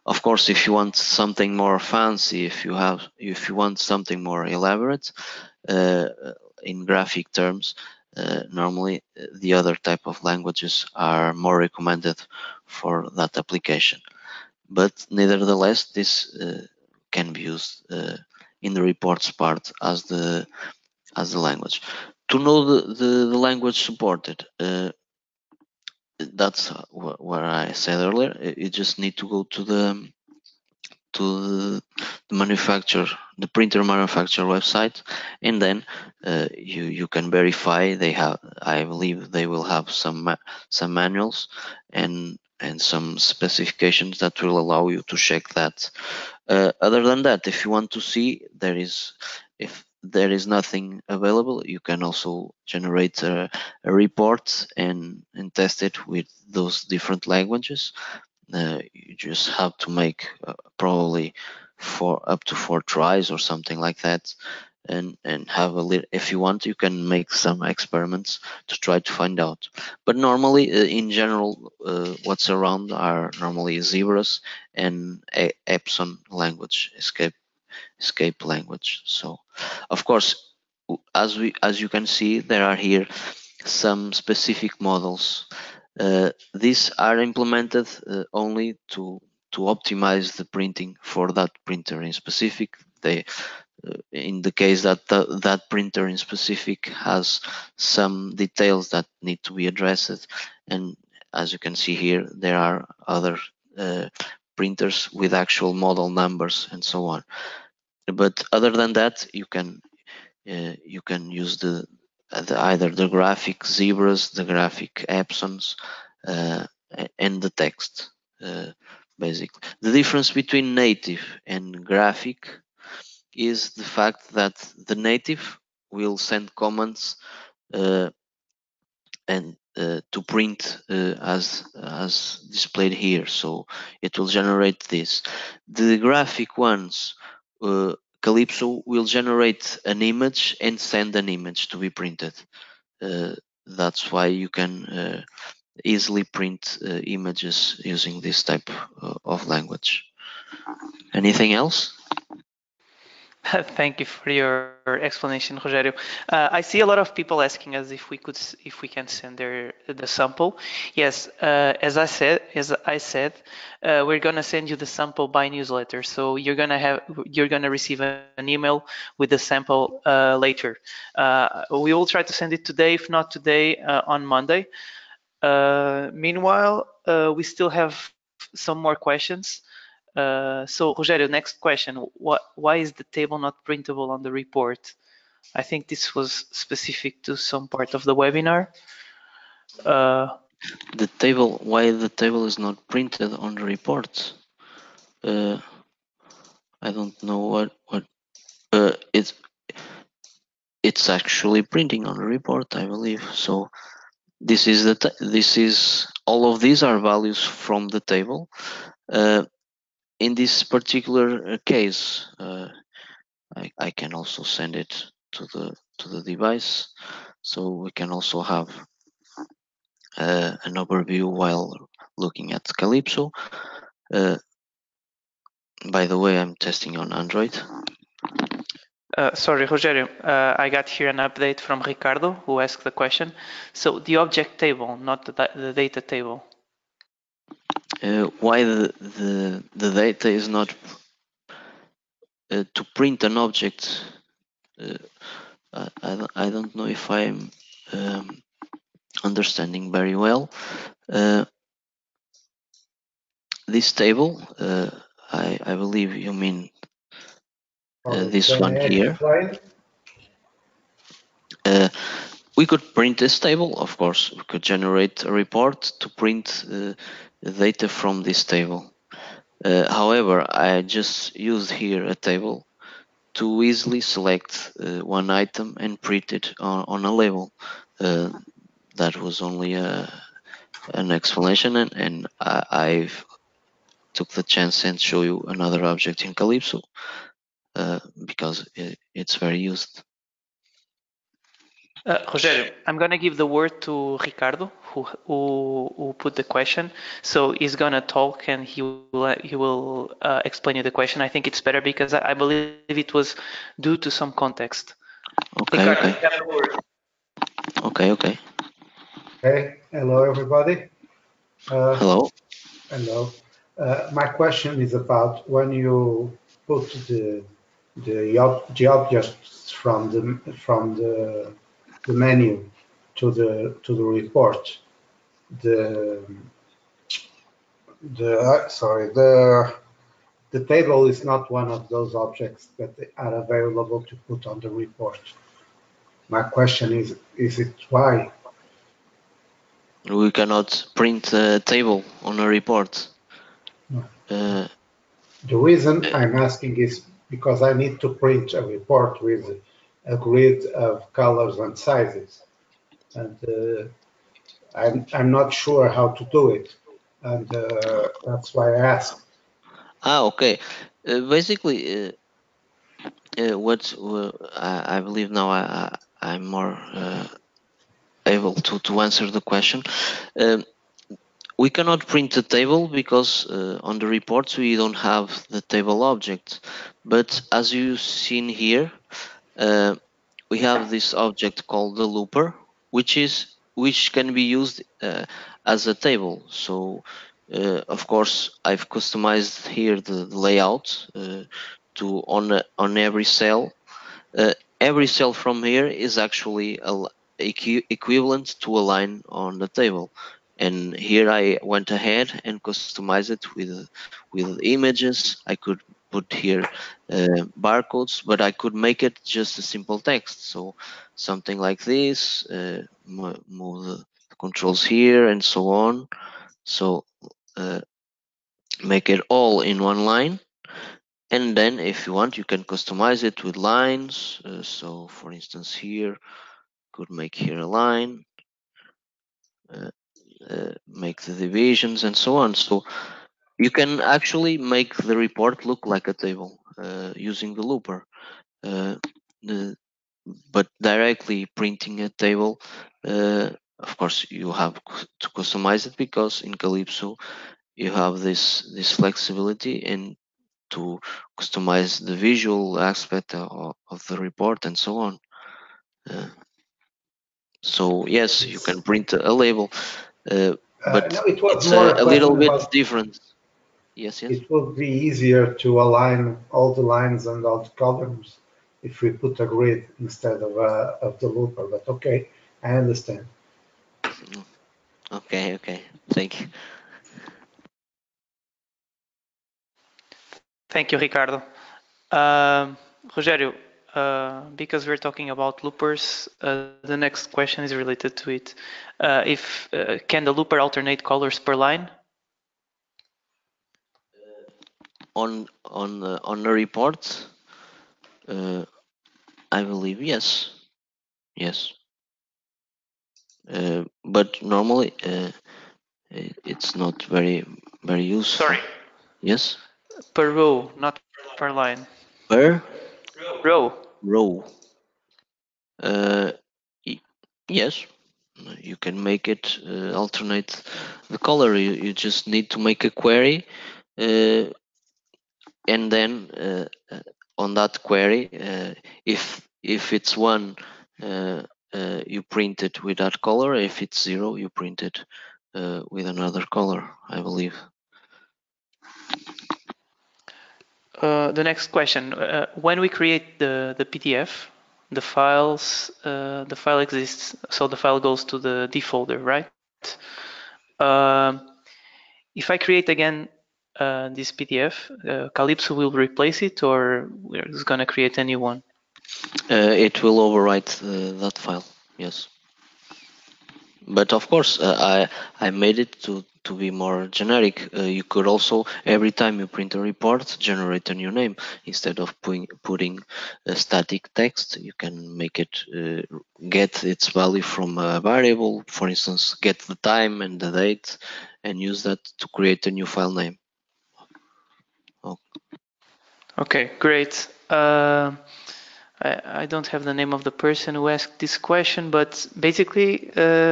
S2: Of course, if you want something more fancy, if you want something more elaborate in graphic terms, normally the other type of languages are more recommended for that application. But nevertheless, this can be used in the reports part as the language. To know the language supported, that's what I said earlier. You just need to go to the the printer manufacturer website, and then you can verify. I believe they will have some manuals and some specifications that will allow you to check that. Other than that, if you want to see if there is nothing available, you can also generate a report and test it with those different languages. You just have to make probably up to 4 tries or something like that, and have a little. If you want, you can make some experiments to try to find out. But normally, in general, what's around are normally zebras and Epson language, escape language. So, of course, as you can see, there are here some specific models. These are implemented only to optimize the printing for that printer in specific. In the case that that printer in specific has some details that need to be addressed, and as you can see here, there are other printers with actual model numbers and so on. But other than that, you can use either the graphic zebras, the graphic Epsons, and the text. Basically, the difference between native and graphic is the fact that the native will send comments and to print as displayed here. So it will generate this. The graphic ones, Kalipso will generate an image and send an image to be printed. That's why you can easily print images using this type of language. Anything else?
S3: Thank you for your explanation, Rogério. I see a lot of people asking us if we can send the sample. Yes, as I said, we're gonna send you the sample by newsletter. So you're gonna receive an email with the sample later. We will try to send it today, if not today, on Monday. Meanwhile, we still have some more questions. So, Rogério, next question. Why is the table not printable on the report? I think this was specific to some part of the webinar.
S2: Why the table is not printed on the report? I don't know it's actually printing on the report, I believe. So this is all of these are values from the table. In this particular case, I can also send it to the device, so we can also have an overview while looking at Kalipso. By the way, I'm testing on Android.
S3: Sorry, Rogério, I got here an update from Ricardo, who asked the question. So the object table, not the data table.
S2: Why the data is not to print an object? I don't know if I'm understanding very well. This table, I believe you mean this
S4: Can
S2: one
S4: I
S2: here.
S4: explain?
S2: We could print this table, of course. We could generate a report to print the data from this table. However, I just used here a table to easily select one item and print it on a label. That was only an explanation, and I took the chance and show you another object in Kalipso because it's very used.
S3: Rogério, I'm gonna give the word to Ricardo, who put the question. So he's gonna talk and he will explain you the question. I think it's better because I believe it was due to some context.
S2: Okay.
S3: Ricardo,
S2: Okay.
S3: you have the word.
S2: Okay. Okay.
S4: Hey, hello everybody.
S2: Hello.
S4: Hello. My question is about when you put the objects from the menu to the report. The table is not one of those objects that are available to put on the report. My question is it why?
S2: We cannot print a table on a report.
S4: The reason I'm asking is because I need to print a report with a grid of colors and sizes, and I'm not sure how to do it, and that's why I asked.
S2: Okay. Basically, what I believe now I'm more able to answer the question. We cannot print a table because on the reports we don't have the table object. But as you've seen here, we have this object called the looper, which can be used as a table. So of course I've customized here the layout to on every cell. Every cell from here is actually equivalent to a line on the table. And here I went ahead and customized it with images. I could put here barcodes, but I could make it just a simple text. So something like this, move the controls here and so on. So make it all in one line. And then if you want, you can customize it with lines. So for instance, here, could make here a line, make the divisions and so on. So you can actually make the report look like a table using the looper. But directly printing a table, of course, you have to customize it because in Kalipso you have this flexibility and to customize the visual aspect of the report and so on. So yes, you can print a label, but
S4: No, it was
S2: it's
S4: more
S2: a
S4: a
S2: little
S4: question
S2: bit
S4: about
S2: different. Yes, yes.
S4: it would be easier to align all the lines and all the columns if we put a grid instead of the looper. But okay, I understand.
S2: Okay, okay. Thank you.
S3: Thank you, Ricardo. Rogério, because we're talking about loopers, the next question is related to it. If can the looper alternate colors per line?
S2: On the report, I believe yes, yes. But normally it's not very useful.
S3: Sorry,
S2: Yes.
S3: per row, not per line.
S2: Per
S3: Row.
S2: row. Uh, yes. You can make it alternate the color. You just need to make a query, and then on that query, if it's 1, you print it with that color. If it's 0, you print it with another color, I believe.
S3: The next question: when we create the PDF, the file exists, so the file goes to the D folder, right? If I create again this PDF, Kalipso will replace it, or we're just gonna create a new one?
S2: It will overwrite that file, yes. But of course, I made it to be more generic. You could also, every time you print a report, generate a new name. Instead of putting a static text, you can make it get its value from a variable. For instance, get the time and the date, and use that to create a new file name.
S3: Okay, great. I don't have the name of the person who asked this question, but basically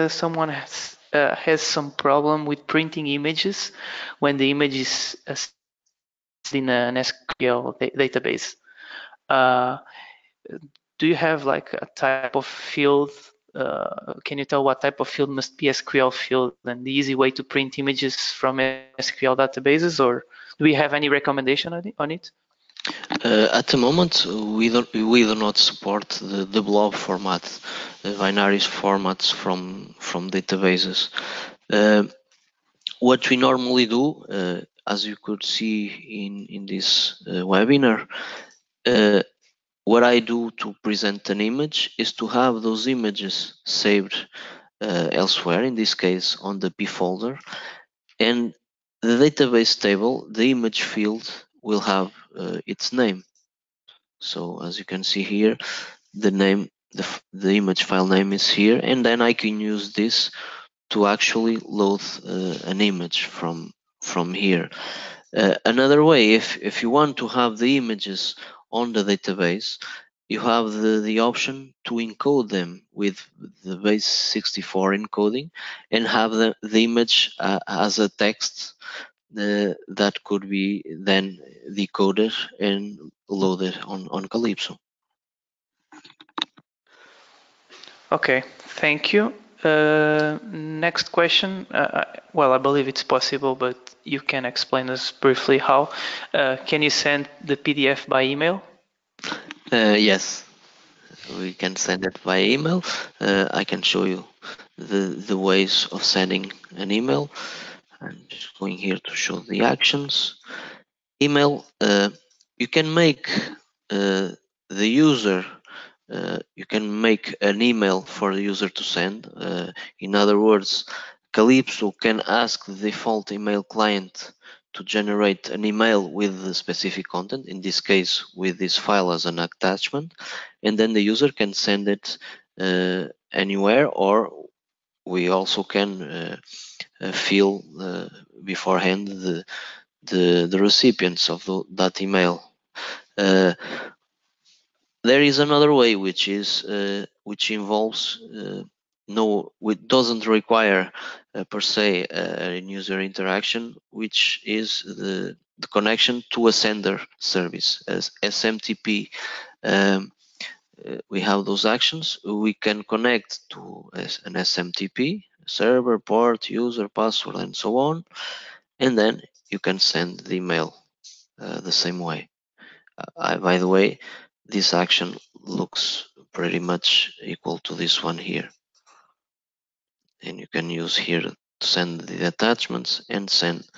S3: someone has some problem with printing images when the image is in an SQL database. Do you have like a type of field? Can you tell what type of field must be SQL field and the easy way to print images from SQL databases, or do we have any recommendation on it?
S2: At the moment, we do not support the blob format, binary formats from databases. What we normally do, as you could see in this webinar, what I do to present an image is to have those images saved elsewhere, in this case on the P folder, and the database table, the image field will have its name. So as you can see here, the name, the image file name is here, and then I can use this to actually load an image from here. Another way, if you want to have the images on the database, you have the option to encode them with the base 64 encoding and have the image as a text that could be then decoded and loaded on Kalipso.
S3: Okay, thank you. Next question. Well, I believe it's possible, but you can explain us briefly how. Can you send the PDF by email?
S2: Yes, we can send it by email. I can show you the ways of sending an email. I'm just going here to show the actions. Email, you can make the user, you can make an email for the user to send. In other words, Kalipso can ask the default email client to generate an email with the specific content, in this case with this file as an attachment, and then the user can send it anywhere, or we also can fill beforehand the recipients of that email. There is another way, which involves which doesn't require per se a user interaction, which is the connection to a sender service as SMTP. We have those actions. We can connect to an SMTP server, port, user, password, and so on, and then you can send the email the same way. By the way, this action looks pretty much equal to this one here, and you can use here to send the attachments and send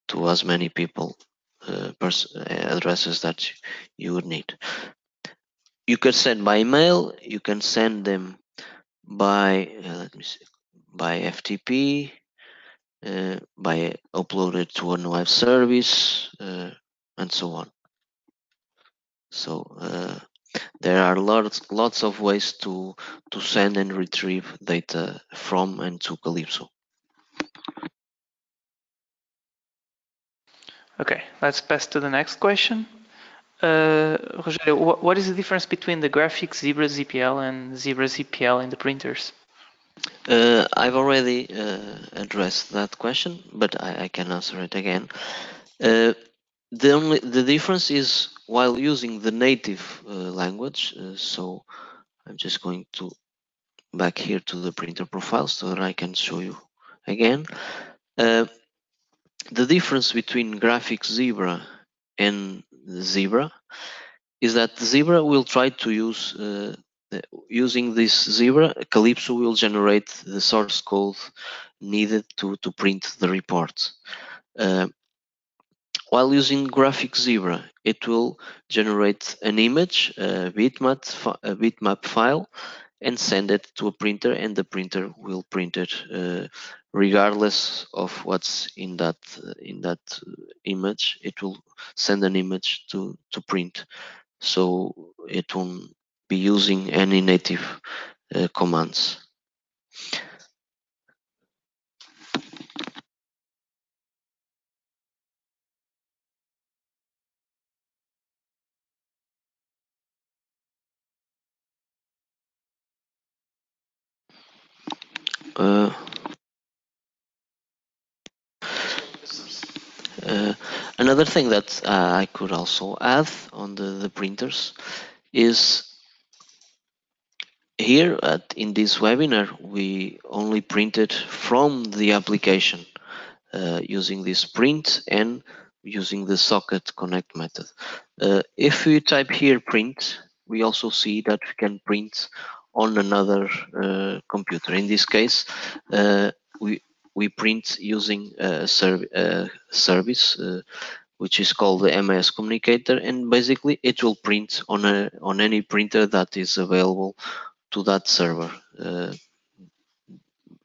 S2: to as many people addresses that you would need. You can send by email, you can send them by let me see, by FTP, by uploaded to a web service, and so on. So there are lots of ways to send and retrieve data from and to Kalipso.
S3: Okay, let's pass to the next question. Rogerio, what is the difference between the graphics Zebra ZPL and Zebra ZPL in the printers?
S2: I've already addressed that question, but I can answer it again. The difference is while using the native language. So I'm just going to back here to the printer profile so that I can show you again. The difference between graphics Zebra and Zebra is that Zebra will try to use using this zebra, Kalipso will generate the source code needed to print the report. While using graphic zebra, it will generate an image, a bitmap file, and send it to a printer, and the printer will print it regardless of what's in that image. It will send an image to print, so it won't be using any native commands. Another thing that I could also add on the printers is here in this webinar, we only printed from the application using this print and using the socket connect method. If we type here print, we also see that we can print on another computer. In this case, we print using a service which is called the MS Communicator, and basically it will print on any printer that is available to that server.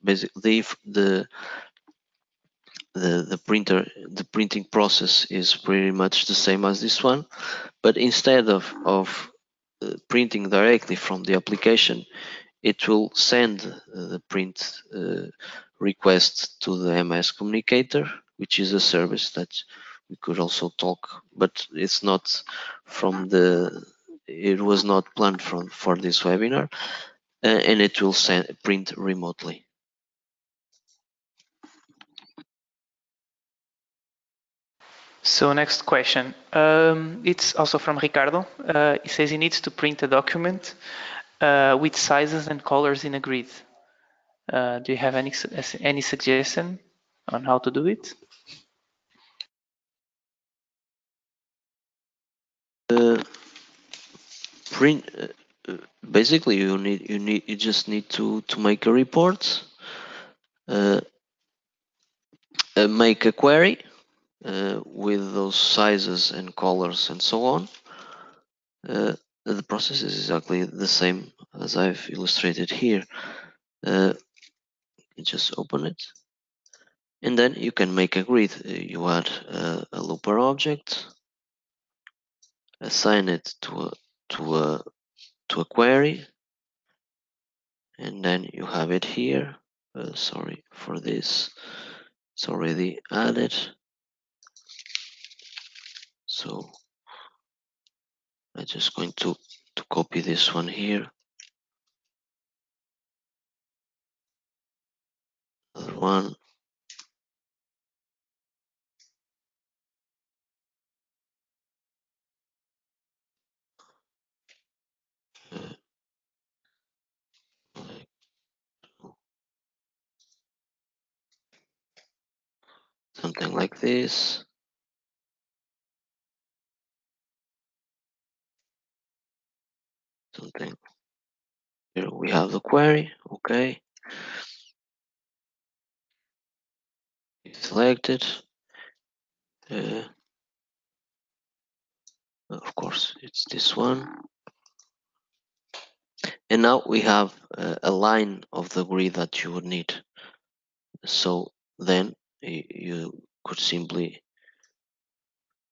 S2: Basically, the printing process is pretty much the same as this one, but instead of printing directly from the application, it will send the print request to the MS Communicator, which is a service that we could also talk, but it's not it was not planned for this webinar, and it will print remotely.
S3: So next question. It's also from Ricardo. He says he needs to print a document with sizes and colors in a grid. Do you have any suggestion on how to do it?
S2: Basically, you just need to make a report, make a query with those sizes and colors and so on. The process is exactly the same as I've illustrated here. You just open it, and then you can make a grid. You add a looper object, assign it to a query, and then you have it here. Sorry for this, it's already added. So I'm just going to copy this one here. Another one. Something like this. Something. Here we have the query. Okay. Selected. Of course, it's this one. And now we have a line of the grid that you would need. So then you could simply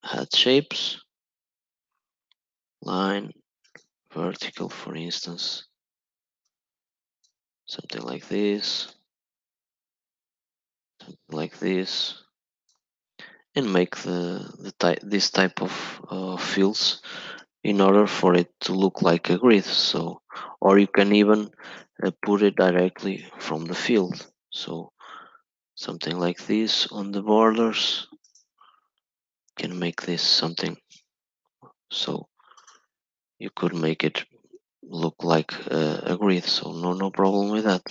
S2: add shapes, line, vertical, for instance, something like this, and make this type of fields in order for it to look like a grid. So, or you can even put it directly from the field. So something like this on the borders can make this something. So you could make it look like a grid. So no problem with that.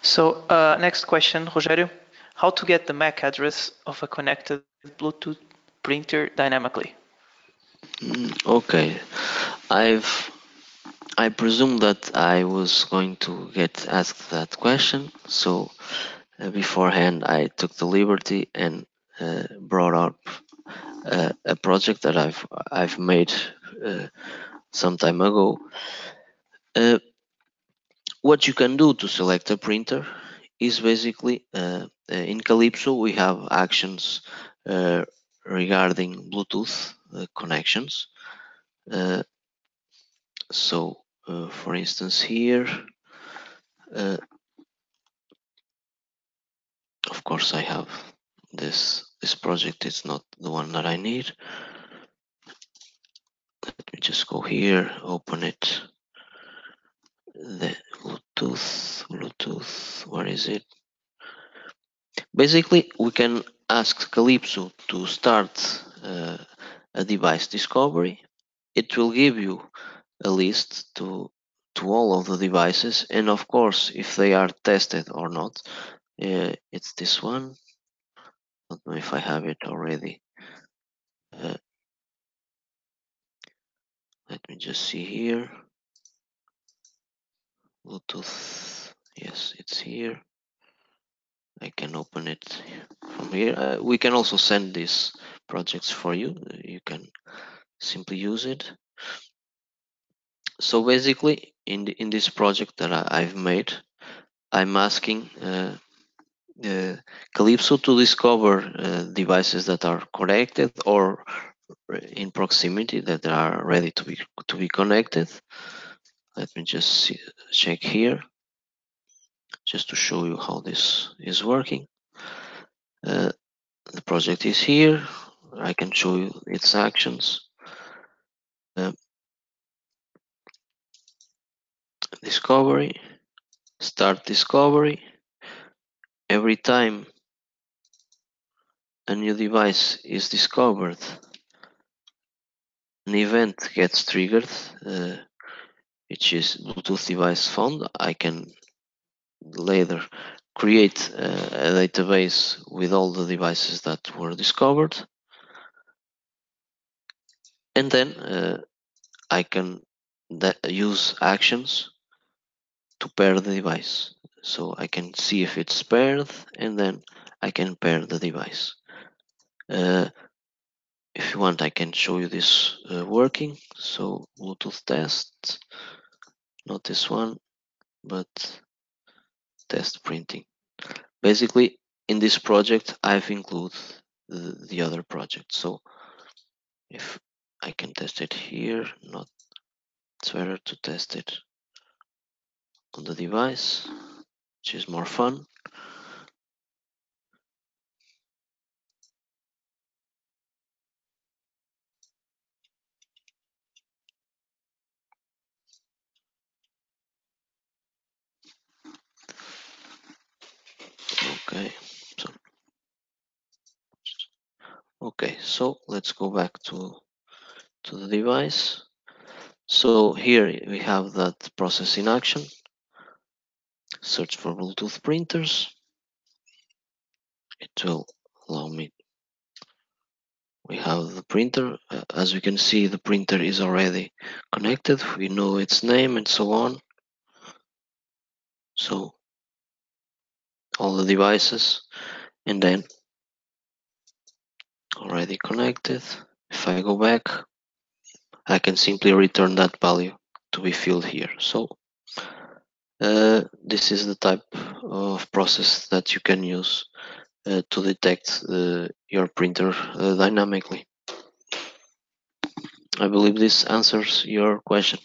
S3: So next question, Rogério. how to get the MAC address of a connected Bluetooth printer dynamically.
S2: Okay, I presume that I was going to get asked that question, so beforehand I took the liberty and brought up a project that I've made some time ago. What you can do to select a printer is basically in Kalipso we have actions regarding Bluetooth connections. So for instance here, of course I have this project. It's not the one that I need. Let me just go here, open it. The Bluetooth, where is it? Basically, we can ask Kalipso to start a device discovery. It will give you a list to all of the devices, and of course, if they are tested or not. It's this one. I don't know if I have it already. Let me just see here. Bluetooth. Yes, it's here. I can open it from here. We can also send these projects for you. You can simply use it. So basically, in this project that I've made, I'm asking Kalipso to discover devices that are connected or in proximity that are ready to be connected. Let me just check here, just to show you how this is working. The project is here. I can show you its actions. Discovery, start discovery. Every time a new device is discovered, an event gets triggered, which is Bluetooth device found. I can later create a database with all the devices that were discovered, and then I can use actions to pair the device. So I can see if it's paired, and then I can pair the device. If you want, I can show you this working. So Bluetooth test, not this one, but test printing. Basically, in this project, I've included the other project. So if I can test it here, not, it's better to test it on the device, which is more fun. Okay, so let's go back to the device. So here we have that process in action. Search for Bluetooth printers. It will allow me. We have the printer. As we can see, the printer is already connected. We know its name and so on. So all the devices, and then already connected. If I go back, I can simply return that value to be filled here. So this is the type of process that you can use to detect your printer dynamically. I believe this answers your question.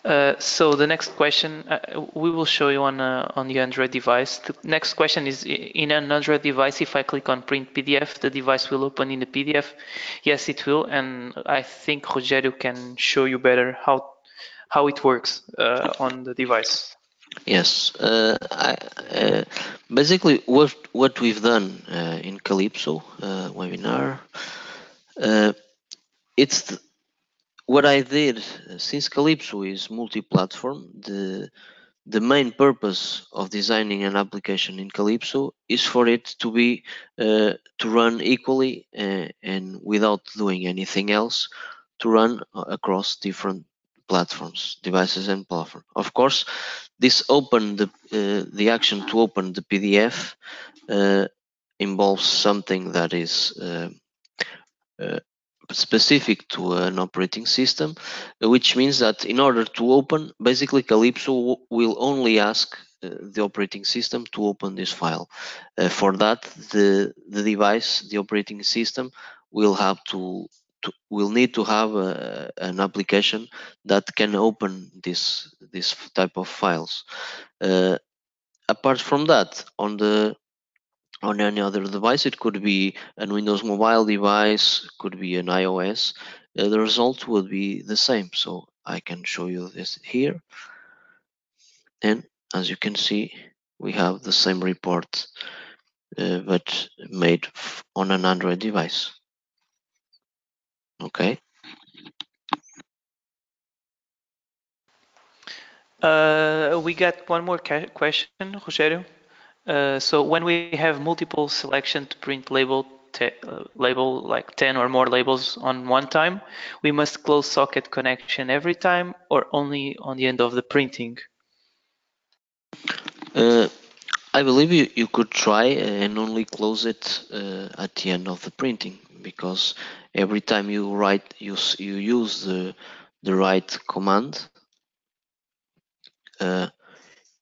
S3: So the next question we will show you on the Android device. The next question is, in an Android device, if I click on print PDF, the device will open in the PDF. Yes, it will, and I think Rogério can show you better how it works on the device.
S2: Yes. Basically, what we've done in Kalipso webinar, it's what I did. Since Kalipso is multi-platform, the main purpose of designing an application in Kalipso is for it to be to run equally and without doing anything else, to run across different platforms, devices, and platform. Of course, this the action to open the PDF involves something that is uh, specific to an operating system, which means that in order to open, basically Kalipso will only ask the operating system to open this file. For that, the device, the operating system, will have will need to have an application that can open this type of files. Apart from that, on any other device, it could be a Windows mobile device, could be an iOS, the result would be the same. So I can show you this here, and as you can see, we have the same report but made on an Android device. Okay.
S3: We got one more question, Rogério. So when we have multiple selection to print label like 10 or more labels on one time, we must close socket connection every time or only on the end of the printing?
S2: I believe you could try and only close it at the end of the printing, because every time you use the write command,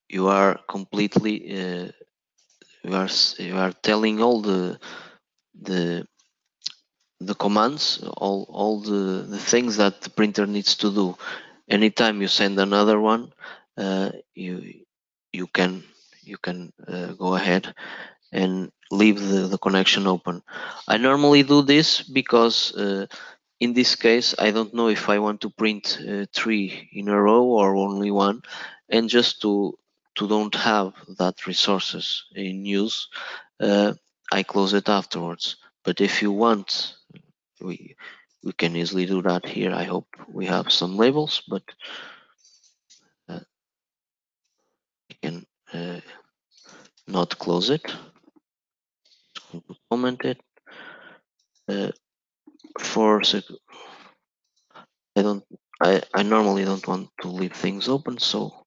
S2: you are completely you are telling all the commands, all the things that the printer needs to do. Anytime you send another one, you can go ahead and leave the connection open. I normally do this because in this case I don't know if I want to print 3 in a row or only one, and just to don't have that resources in use, I close it afterwards. But if you want, we can easily do that here. I hope we have some labels, but we can not close it. Comment it. I normally don't want to leave things open, so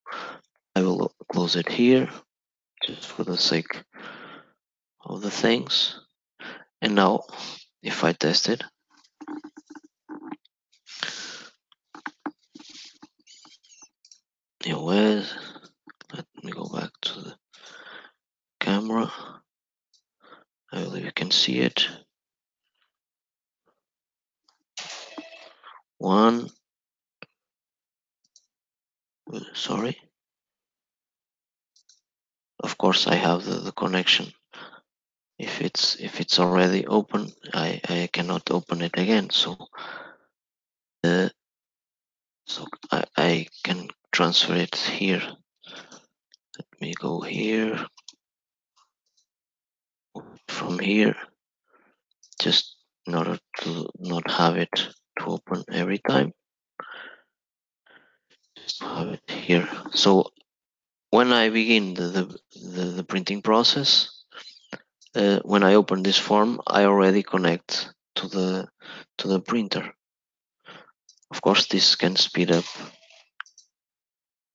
S2: I will close it here just for the sake of the things. And now, if I test it, let me go back to the camera. I believe you can see it. One. Sorry. Of course, I have the connection. If it's already open, I cannot open it again. So I can transfer it here. Let me go here. From here, just in order to not have it to open every time, just have it here. So when I begin the printing process, when I open this form, I already connect to the printer. Of course, this can speed up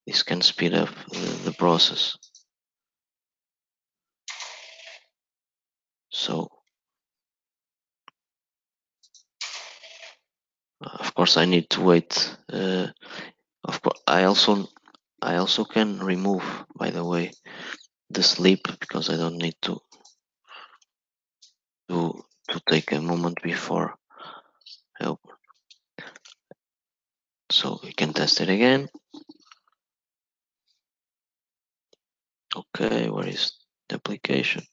S2: the process. So of course I need to wait. Of course, I also can remove, by the way, the sleep, because I don't need to take a moment before I open. So we can test it again. Where is the application?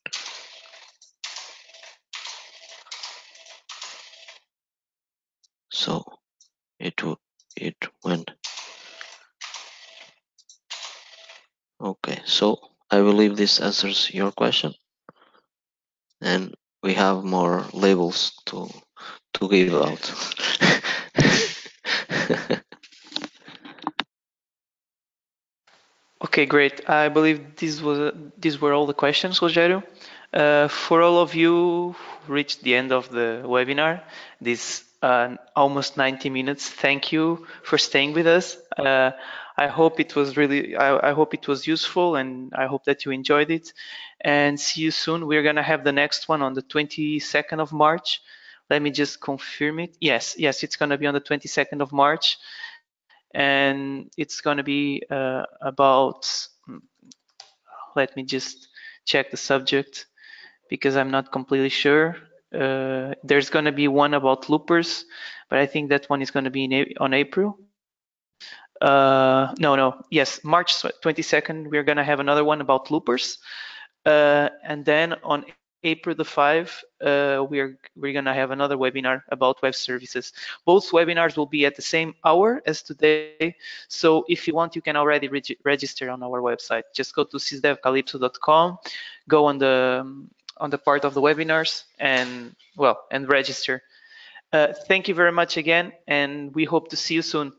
S2: So it went. Okay, so I believe this answers your question, and we have more labels to give out.
S3: Okay, great. I believe these were all the questions, Rogério. For all of you who reached the end of the webinar, this almost 90 minutes, thank you for staying with us. I hope it was I hope it was useful, and I hope that you enjoyed it. And see you soon. We're gonna have the next one on the 22nd of March. Let me just confirm it. Yes, it's gonna be on the 22nd of March. And it's going to be about, let me just check the subject because I'm not completely sure. There's going to be one about loopers, but I think that one is going to be on April. No, yes, March 22nd, we're going to have another one about loopers. And then on April the 5th, we're going to have another webinar about web services. Both webinars will be at the same hour as today. So if you want, you can already register on our website. Just go to sysdevcalypso.com, go on the part of the webinars, and register. Thank you very much again, and we hope to see you soon.